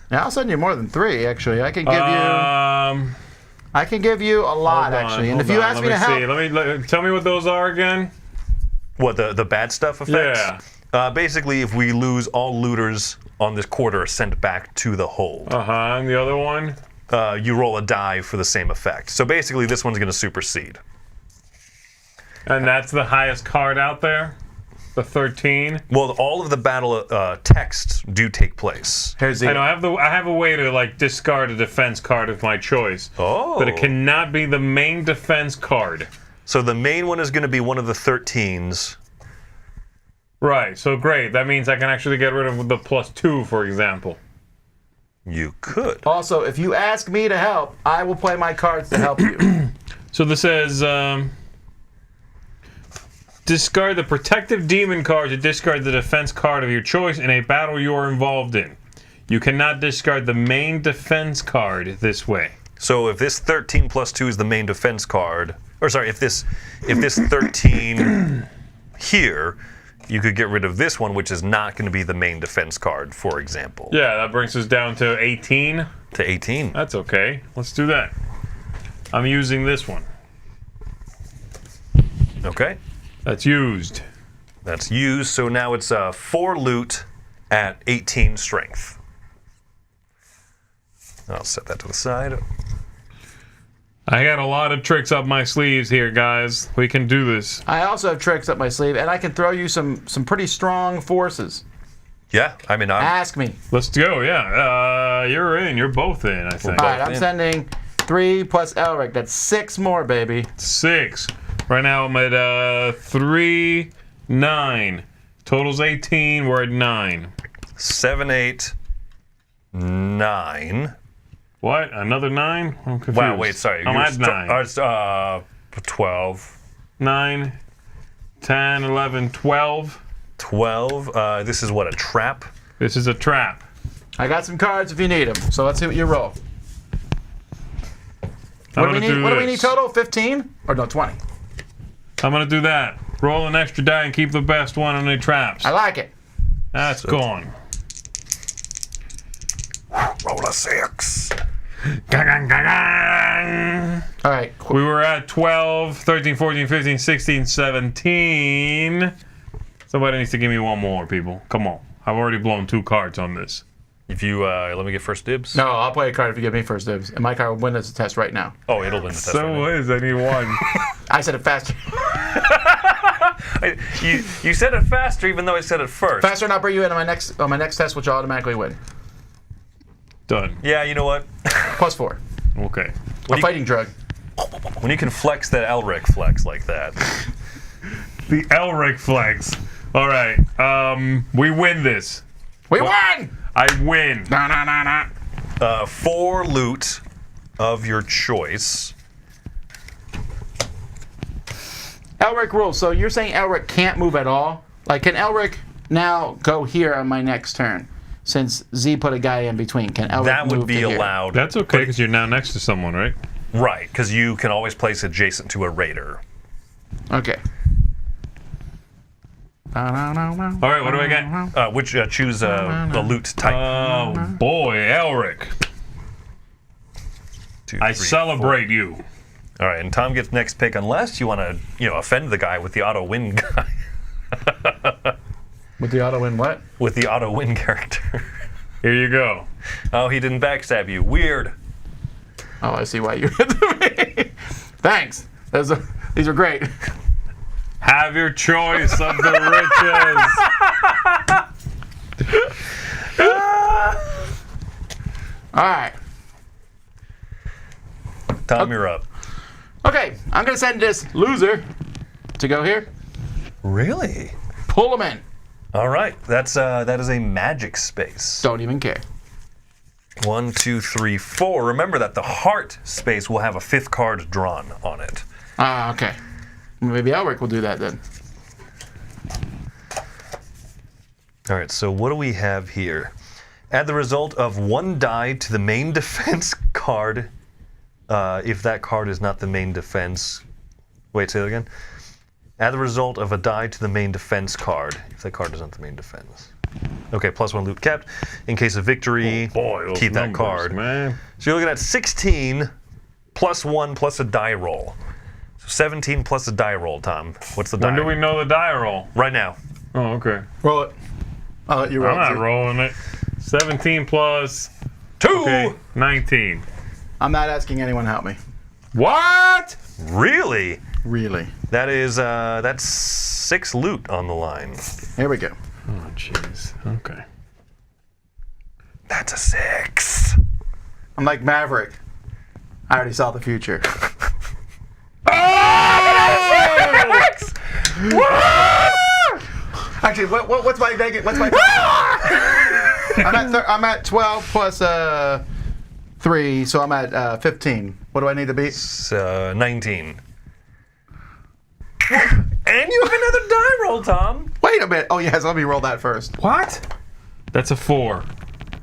Yeah, I'll send you more than 3, actually. I can give I can give you a lot, hold on, actually. And if hold you on, ask let me to help... see. Let me tell me what those are again. What, the bad stuff effects? Yeah. Basically, if we lose, all looters on this quarter are sent back to the hold. And the other one? You roll a die for the same effect. So basically, this one's going to supersede. And that's the highest card out there? The 13? Well, all of the battle texts do take place. Here's the... I know I have a way to like discard a defense card of my choice. Oh. But it cannot be the main defense card. So the main one is going to be one of the 13s. Right, so great. That means I can actually get rid of the +2, for example. You could. Also, if you ask me to help, I will play my cards to help you. So this says, discard the protective demon card to discard the defense card of your choice in a battle you are involved in. You cannot discard the main defense card this way. So if this 13 plus 2 is the main defense card, or sorry, if this 13 here, you could get rid of this one, which is not going to be the main defense card, for example. Yeah, that brings us down to 18. To 18. That's okay. Let's do that. I'm using this one. Okay. That's used. That's used. So now it's 4 loot at 18 strength. I'll set that to the side. I got a lot of tricks up my sleeves here, guys. We can do this. I also have tricks up my sleeve, and I can throw you some pretty strong forces. Yeah, I mean, Ask me. Let's go, yeah. You're in. You're both in, I think. All right, I'm sending 3 plus Elric. That's 6 more, baby. 6. Right now I'm at 3, 9. Total's 18. We're at 9. 7, 8, 9. What? Another 9? I'm confused. Wow, wait, sorry. I'm at 9. 12. 9, 10, 11, 12. 12. This is what, a trap? This is a trap. I got some cards if you need them. So let's see what you roll. I'm What gonna do we need this. total? 15? Or no, 20. I'm gonna do that. Roll an extra die and keep the best one on the traps. I like it. That's gone. Roll a 6. Gang, gang, gang. All right. We were at 12, 13, 14, 15, 16, 17. Somebody needs to give me one more, people. Come on. I've already blown 2 cards on this. If you let me get first dibs. No, I'll play a card if you give me first dibs. And my card will win this test right now. Oh, it'll win the test. So right what is? I need one. I said it faster. now. You said it faster, even though I said it first. Faster, and I'll bring you in on my next test, which I'll automatically win. Done. Yeah, you know what? +4. Okay. A fighting drug. When you can flex that Elric flex like that. The Elric flex. All right. We win this. We won! I win. Nah, nah, nah, nah. 4 loot of your choice. Elric rules. So you're saying Elric can't move at all? Like, can Elric now go here on my next turn? Since Z put a guy in between, can Elric That would move be to here? allowed. That's okay because you're now next to someone, right? Right, because you can always place adjacent to a raider. Okay. All right, what do I get? Which choose the loot type. Oh boy, Elric. 2, I 3, celebrate you. 4. All right, and Tom gets next pick unless you want to, offend the guy with the auto win guy. With the auto win what? With the auto win character. Here you go. Oh, he didn't backstab you. Weird. Oh, I see why you hit me. Thanks. These are great. Have your choice of the riches. All right. Tom, you're up. Okay, I'm going to send this loser to go here. Really? Pull him in. All right. That is a magic space. Don't even care. 1, 2, 3, 4. Remember that the heart space will have a 5th card drawn on it. Ah, okay. Maybe Elric will do that then. All right, so what do we have here? Add the result of 1 die to the main defense card if that card is not the main defense. Wait, say that again. Add the result of a die to the main defense card if that card is not the main defense. Okay, +1 loot kept. In case of victory, Boy, keep that numbers, card. man. So you're looking at 16 +1 plus a die roll. 17 plus a die roll, Tom. What's the die? When do we know the die roll? Right now. Oh, okay. Roll it. I'll let you roll I'm it. not rolling it. 17 plus 2! okay, 19. I'm not asking anyone to help me. What? Really? Really. That is, that's 6 loot on the line. Here we go. Oh, jeez. Okay. That's a 6. I'm like Maverick. I already saw the future. Actually, what's my negative? What's my? I'm at 12 plus 3, so I'm at 15. What do I need to beat? It's 19. And you have another die roll, Tom. Wait a minute. Oh yes, let me roll that first. What? That's a 4.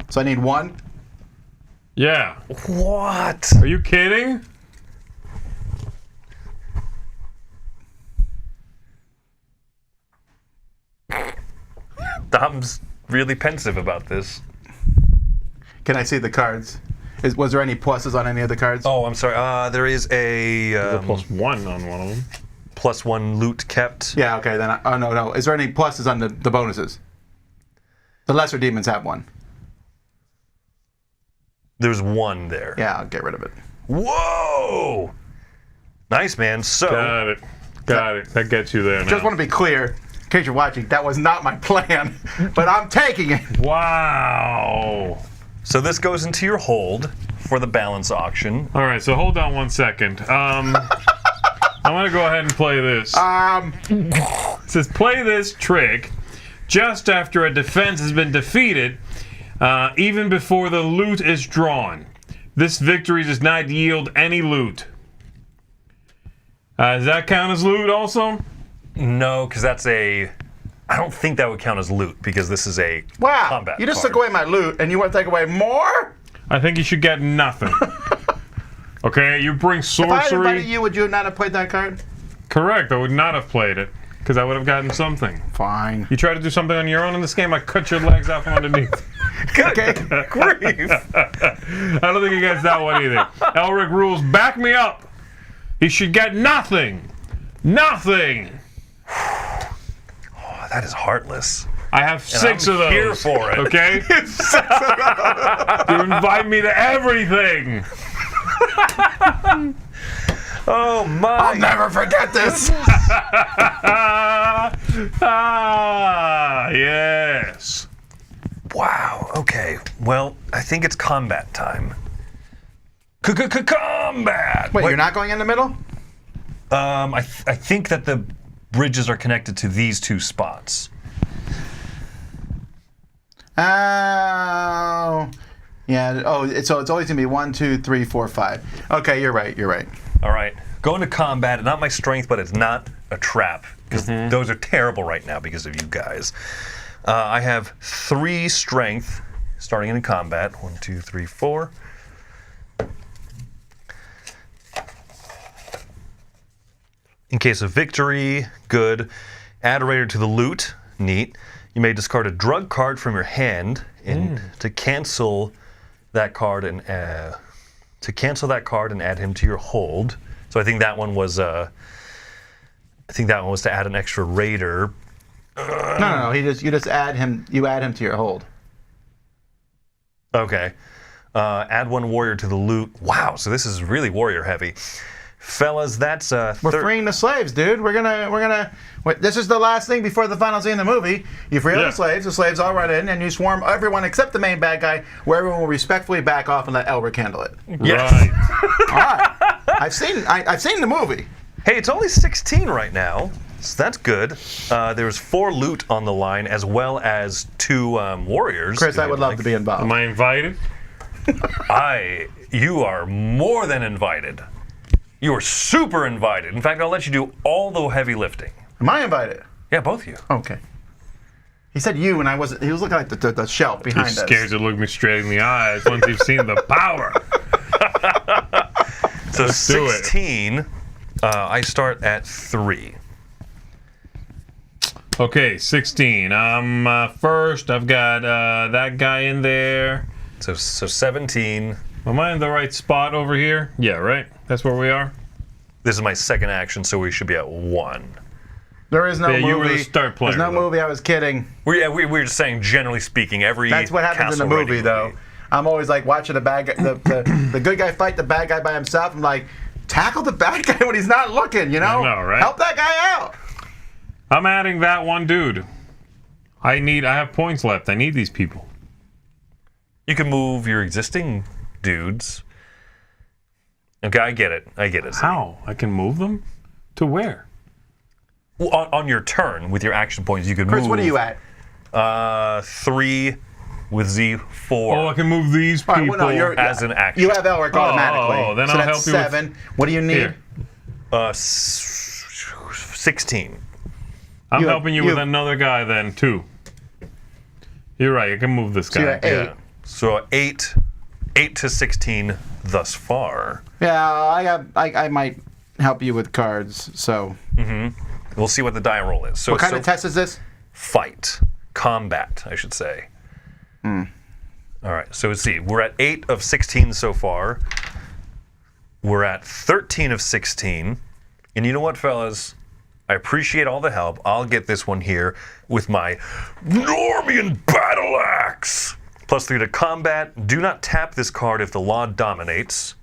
So I need 1. Yeah. What? Are you kidding? Tom's really pensive about this. Can I see the cards? Was there any pluses on any of the cards? Oh, I'm sorry. There is a +1 on one of them. +1 loot kept. Yeah. Okay. Then. Oh no. Is there any pluses on the bonuses? The lesser demons have 1. There's 1 there. Yeah, I'll get rid of it. Whoa! Nice, man. So, Got it. Got it. That gets you there now. Just want to be clear, in case you're watching, that was not my plan, but I'm taking it. Wow. so this goes into your hold for the balance auction. All right, so hold on one second. I'm gonna go ahead and play this. It says play this trick just after a defense has been defeated, even before the loot is drawn. This victory does not yield any loot. Does that count as loot also? No, because that's a... I don't think that would count as loot, because this is a combat You just card. took away my loot, and you want to take away more? I think you should get nothing. Okay, you bring If I had sorcery. invited you, would you not have played that card? Correct, I would not have played it, because I would have gotten something. Fine. You try to do something on your own in this game, I cut your legs off from underneath. Okay. Grief. I don't think he gets that one either. Elric rules, back me up. He should get nothing. Nothing. Oh, that is heartless. I have six I'm of those. here for it. Okay? You invite me to everything. Oh my! I'll never forget this. Yes. Wow. Okay. Well, I think it's combat time. Combat. Wait, you're not going in the middle? I think that the bridges are connected to these two spots. Oh. Yeah. Oh, so it's always gonna be 1, 2, 3, 4, 5. Okay, you're right. You're right. All right. Going to combat. Not my strength, but it's not a trap, because those are terrible right now because of you guys. I have 3 strength, starting in combat. 1, 2, 3, 4. In case of victory, good. Add a raider to the loot, neat. You may discard a drug card from your hand to cancel that card and add him to your hold. So I think that one was to add an extra raider. No. You just add him. You add him to your hold. Okay. Add 1 warrior to the loot. Wow. So this is really warrior heavy. Fellas, that's We're freeing the slaves, dude. We're gonna. Wait, this is the last thing before the final scene in the movie. You free all the slaves. The slaves all run in, and you swarm everyone except the main bad guy, where everyone will respectfully back off and let Elric handle it. Yes. Right. All right. I've seen the movie. Hey, it's only 16 right now, so that's good. There's 4 loot on the line, as well as 2 warriors. Chris, I would love to be involved. Am I invited? You are more than invited. You are super invited. In fact, I'll let you do all the heavy lifting. Am I invited? Yeah, both of you. Okay. He said you, and I wasn't. He was looking like the shelf behind You're us. scared to look me straight in the eyes once you've seen the power. So Let's do it. 16, I start at 3. Okay, 16. First, I've got that guy in there. So 17. Am I in the right spot over here? Yeah, right? That's where we are? This is my second action, so we should be at 1. There is no Yeah, movie. you were the start player, There's no though. movie. I was kidding. We're just saying, generally speaking, every That's what happens in the castle-ready movie, though. I'm always like watching the bad guy, the good guy fight the bad guy by himself. I'm like, tackle the bad guy when he's not looking. You know? I know, right? Help that guy out. I'm adding that one dude. I have points left. I need these people. You can move your existing dudes. Okay, I get it. Z. How? I can move them? To where? Well, on your turn, with your action points, you can move. Chris, what are you at? 3 with Z, 4 Oh, I can move these All people. right, well, no, you're- as an action. You have Elric automatically. then so I'll that's help you with- 7. What do you need? Here. 16. I'm You- helping you you- with another guy then, 2. You're right, I can move this you're guy. at 8. Yeah. So 8 to 16 thus far. Yeah, I might help you with cards. So, We'll see what the die roll is. So, what kind of test is this? Fight. Combat, I should say. All right, so let's see. We're at 8 of 16 so far. We're at 13 of 16. And you know what, fellas? I appreciate all the help. I'll get this one here with my Normian Battle Axe. +3 to combat. Do not tap this card if the law dominates.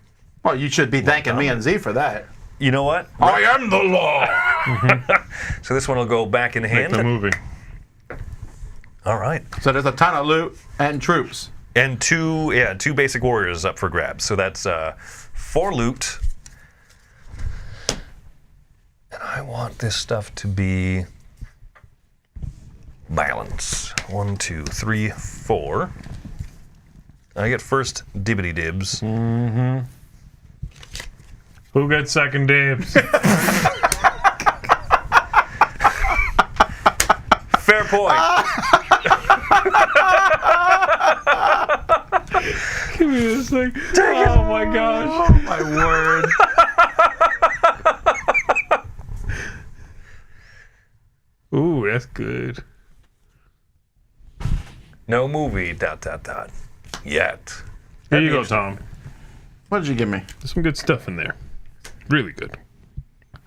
Well, you should be thanking me and Z for that. You know what? I am the law. So this one will go back in Make hand. the movie. All right. So there's a ton of loot and troops. And 2 basic warriors up for grabs. So that's 4 loot. I want this stuff to be balance. 1, 2, 3, 4. I get first dibbity dibs. Mm-hmm. Who gets second dibs? Fair point. Give me this thing. Oh my gosh. Oh my word. Ooh, that's good. No movie, ... Yet. Here you go, Tom. What did you give me? There's some good stuff in there. Really good.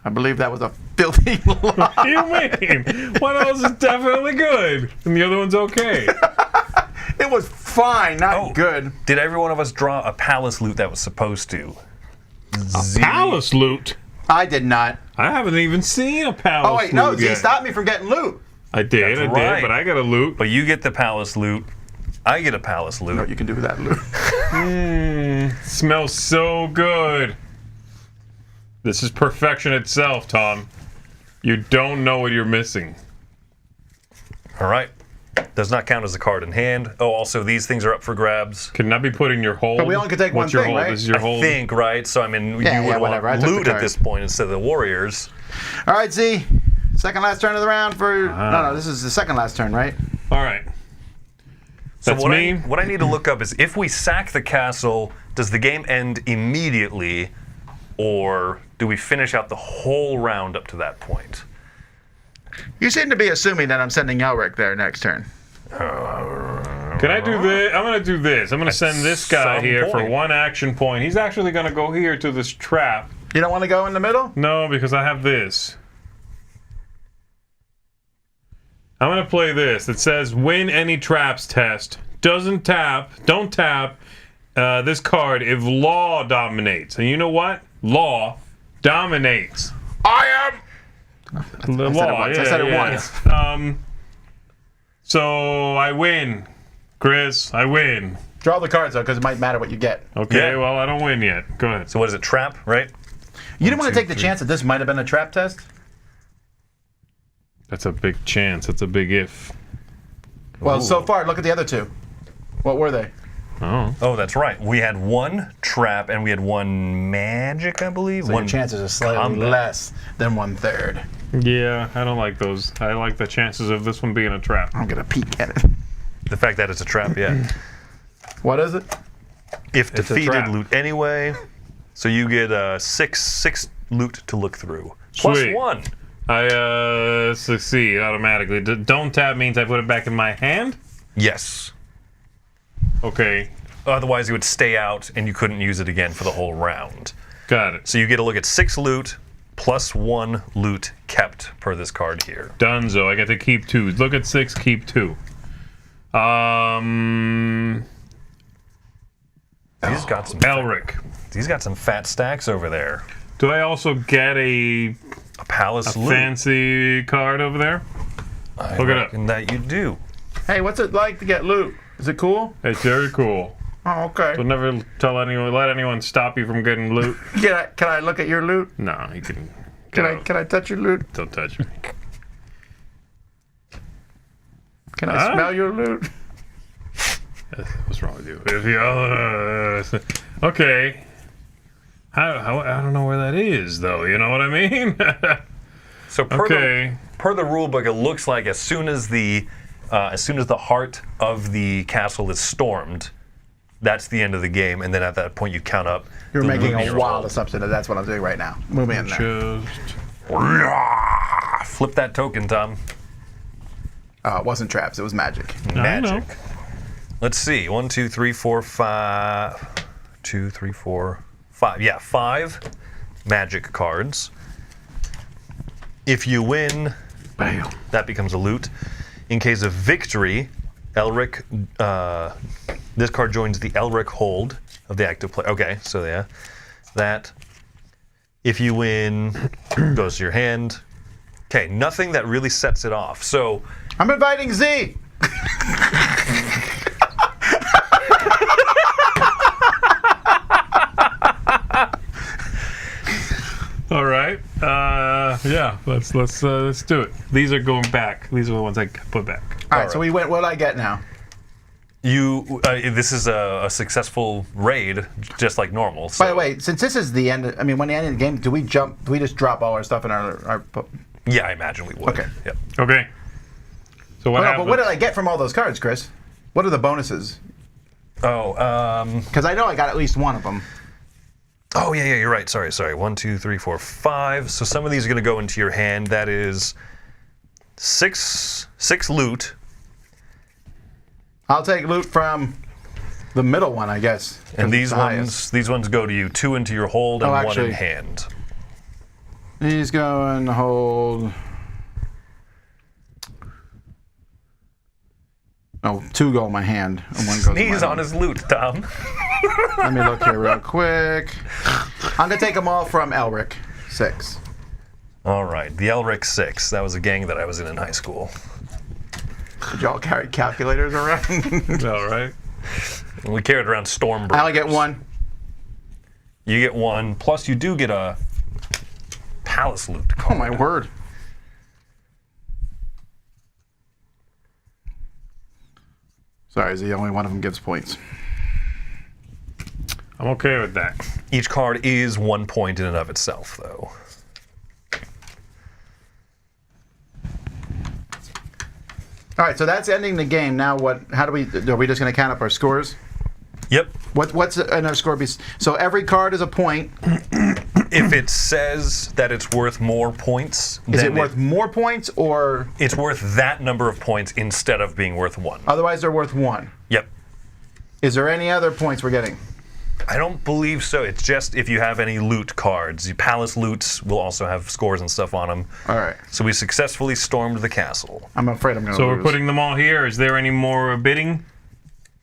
I believe that was a filthy lie. What do you mean? One of those is definitely good, and the other one's okay. It was fine, not good. Did every one of us draw a palace loot that was supposed to? Palace loot? I did not. I haven't even seen a palace Oh wait, no, loot Z yet. stopped me from getting loot. I did, That's right. but I got a loot. But you get the palace loot. I get a palace loot. What you can do with that loot? Smells so good. This is perfection itself, Tom. You don't know what you're missing. All right. Does not count as a card in hand. Oh, also these things are up for grabs. Can that be put in your hold? But we only can take What's one your thing, hold? right? This is your I hold. think, right? So I mean, Yeah, you would whatever. I want took the loot at card. this point instead of the warriors. All right, Z. Second last turn of the round for... No, this is the second last turn, right? All right. So That's what me. what I need to look up is if we sack the castle, does the game end immediately, or do we finish out the whole round up to that point? You seem to be assuming that I'm sending Elric there next turn. Can I do this? I'm going to do this. I'm going to send this guy some here for point. 1 action point. He's actually going to go here to this trap. You don't want to go in the middle? No, because I have this. I'm going to play this. It says, win any traps test. Don't tap this card if law dominates. And you know what? Law dominates. I am... The I said it once. I said it once. So I win. Chris, I win. Draw the cards, though, because it might matter what you get. Okay, Yeah. well, I don't win yet. Go ahead. So what is it? Trap, right? You didn't want to two, take the three. chance that this might have been a trap test? That's a big chance. That's a big if. Well, so far, look at the other two. What were they? Oh. Oh, that's right. We had 1 trap and we had 1 magic, I believe. So One your chances are slightly combat. less than 1/3. Yeah, I don't like those. I like the chances of this one being a trap. I'm going to peek at it. The fact that it's a trap, yeah. What is it? If a defeated, trap. loot anyway. So you get 6 loot to look through. Plus Sweet. 1. I succeed automatically. Don't tap means I put it back in my hand? Yes. Okay, Otherwise, it would stay out and you couldn't use it again for the whole round. got it. So you get to look at 6 loot plus 1 loot kept per this card here. Dunzo, I get to keep 2. Look at 6, keep 2. He's got some. Elric. He's got some fat stacks over there. Do I also get a A palace loot. fancy card over there? I Look it up. reckon that you do. Hey, what's it like to get loot? Is it cool? It's very cool. Oh, okay. So never let anyone stop you from getting loot. Can I look at your loot? No, you can. Can I touch your loot? Don't touch me. Can I smell your loot? What's wrong with you? If you okay. I don't know where that is, though. You know what I mean? So per, Okay. per the rule book, it looks like as soon as the heart of the castle is stormed, that's the end of the game, and then at that point you count up. You're the making loot in a your wild hold. assumption that that's what I'm doing right now. Move me in there. Just Flip that token, Tom. It wasn't traps. It was magic. I know. Magic. Let's see. 1, 2, 3, 4, 5. 2, 3, 4, 5. Yeah, 5 magic cards. If you win, Bam. that becomes a loot. In case of victory, Elric, this card joins the Elric hold of the active player. Okay, so yeah, that. If you win, goes to your hand. Okay, nothing that really sets it off. So I'm inviting Z. All right. Yeah, Yeah, let's do it. These are going back. These are the ones I put back. All right, so we went. What do I get now? This is a successful raid, just like normal. So. By the way, since this is the end, I mean, when the end of the game, do we jump? Do we just drop all our stuff in our Yeah, I imagine we would. Okay. Yep. Okay. So what happens? But what did I get from all those cards, Chris? What are the bonuses? Oh, Because I know I got at least one of them. Oh, yeah, you're right. Sorry. 1, 2, 3, 4, 5. So some of these are going to go into your hand. That is six loot. I'll take loot from the middle one, I guess. And these these ones go to you. 2 into your hold and 1 in hand. These go in the hold. Oh, 2 go in my hand, and 1 goes in my Sneeze on hold. his loot, Tom. Let me look here real quick. I'm going to take them all from Elric. 6. All right, the Elric 6. That was a gang that I was in high school. Did y'all carry calculators around? All right. We carried around Stormbreakers. I only get 1. You get 1, plus you do get a palace loot card. Oh, my word. Sorry, Z, only one of them gives points. I'm okay with that. Each card is 1 point in and of itself, though. All right, so that's ending the game. Now what? How do we? Are we just going to count up our scores? Yep. What's in our score? So every card is a point. If it says that it's worth more points, Is then it worth more points, or it's worth that number of points instead of being worth 1. otherwise they're worth 1? Yep. Is there any other points we're getting? I don't believe so. It's just if you have any loot cards. The palace loots will also have scores and stuff on them. All right. So we successfully stormed the castle. I'm afraid I'm going to So lose. we're putting them all here. Is there any more bidding?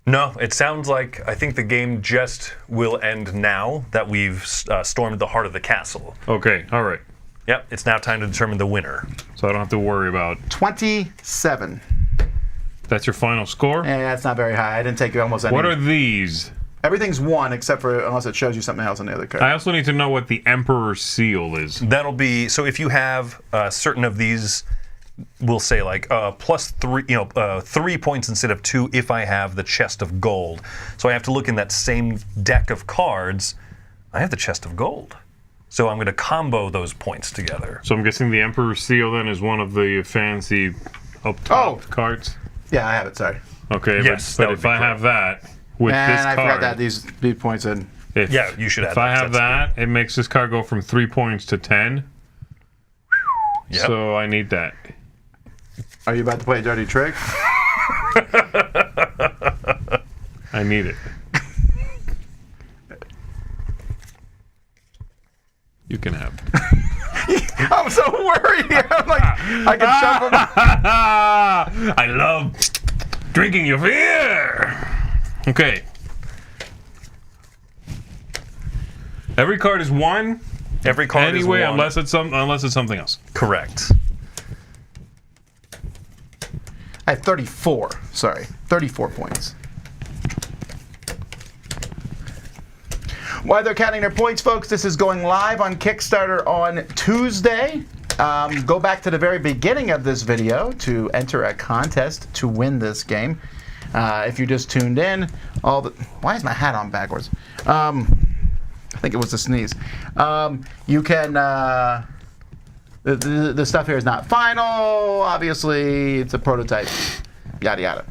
No, it sounds like I think the game just will end now that we've stormed the heart of the castle. Okay, all right. Yep, it's now time to determine the winner. So I don't have to worry about. 27. That's your final score? That's not very high. I didn't take almost any. What are these? Everything's 1 except for unless it shows you something else on the other card. I also need to know what the Emperor's Seal is. That'll be so if you have certain of these, we'll say like plus 3, 3 points instead of 2 if I have the chest of gold. So I have to look in that same deck of cards. I have the chest of gold. So I'm going to combo those points together. So I'm guessing the Emperor's Seal then is one of the fancy up top cards? Yeah, I have it. Sorry. Okay, Yes, but that would if be I have that with And this I card, forgot that these points in. Yeah, you should add If I that. have that, it makes this card go from 3 points to 10. Yep. So I need that. Are you about to play a dirty trick? I need it. You can have it. I'm so worried. I'm like, I can shove them. I love drinking your fear. Okay. Every card is 1 Every card is anyway, one. unless it's something else. Correct. I have 34. Sorry, 34 points. While they're counting their points, folks, this is going live on Kickstarter on Tuesday. Go back to the very beginning of this video to enter a contest to win this game. If you just tuned in, why is my hat on backwards? I think it was a sneeze. You can. The stuff here is not final. Obviously, it's a prototype. Yada yada.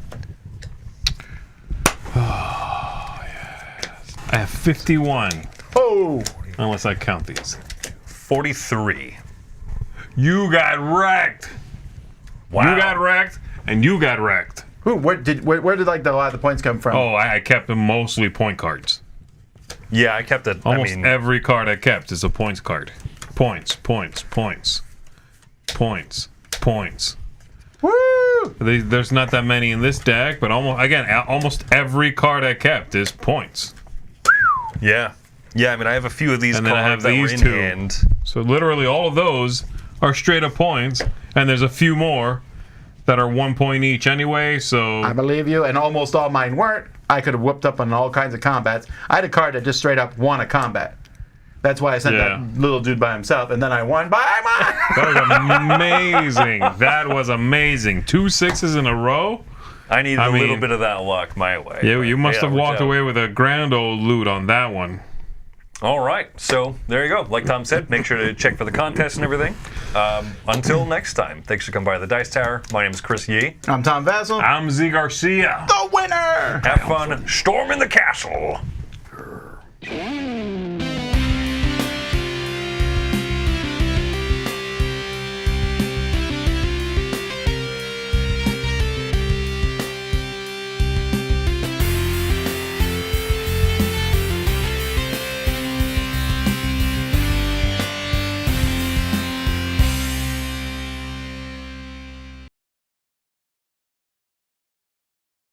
I have 51, Oh, unless I count these. 43. You got wrecked. Wow. You got wrecked, and you got wrecked. where did like a lot of the points come from? Oh, I kept them mostly point cards. Yeah, I kept it. Almost every card I kept is a points card. Points, points, points, points, points. Woo! There's not that many in this deck, but almost every card I kept is points. Yeah. Yeah, I mean, I have a few of these And then I cards have that were these in two. hand. So literally all of those are straight up points, and there's a few more that are 1 point each anyway, so... I believe you, and almost all mine weren't. I could have whooped up on all kinds of combats. I had a card that just straight up won a combat. That's why I sent Yeah. that little dude by himself, and then I won by That was amazing. That was amazing. 2 6s in a row. I needed I a little mean- bit of that luck my way. Yeah, but you must hey, have that worked walked out. away with a grand old loot on that one. All right, so there you go. Like Tom said, make sure to check for the contest and everything. Until next time, thanks for coming by the Dice Tower. My name is Chris Yee. I'm Tom Vassell. I'm Z Garcia. The winner! Have fun storming the castle.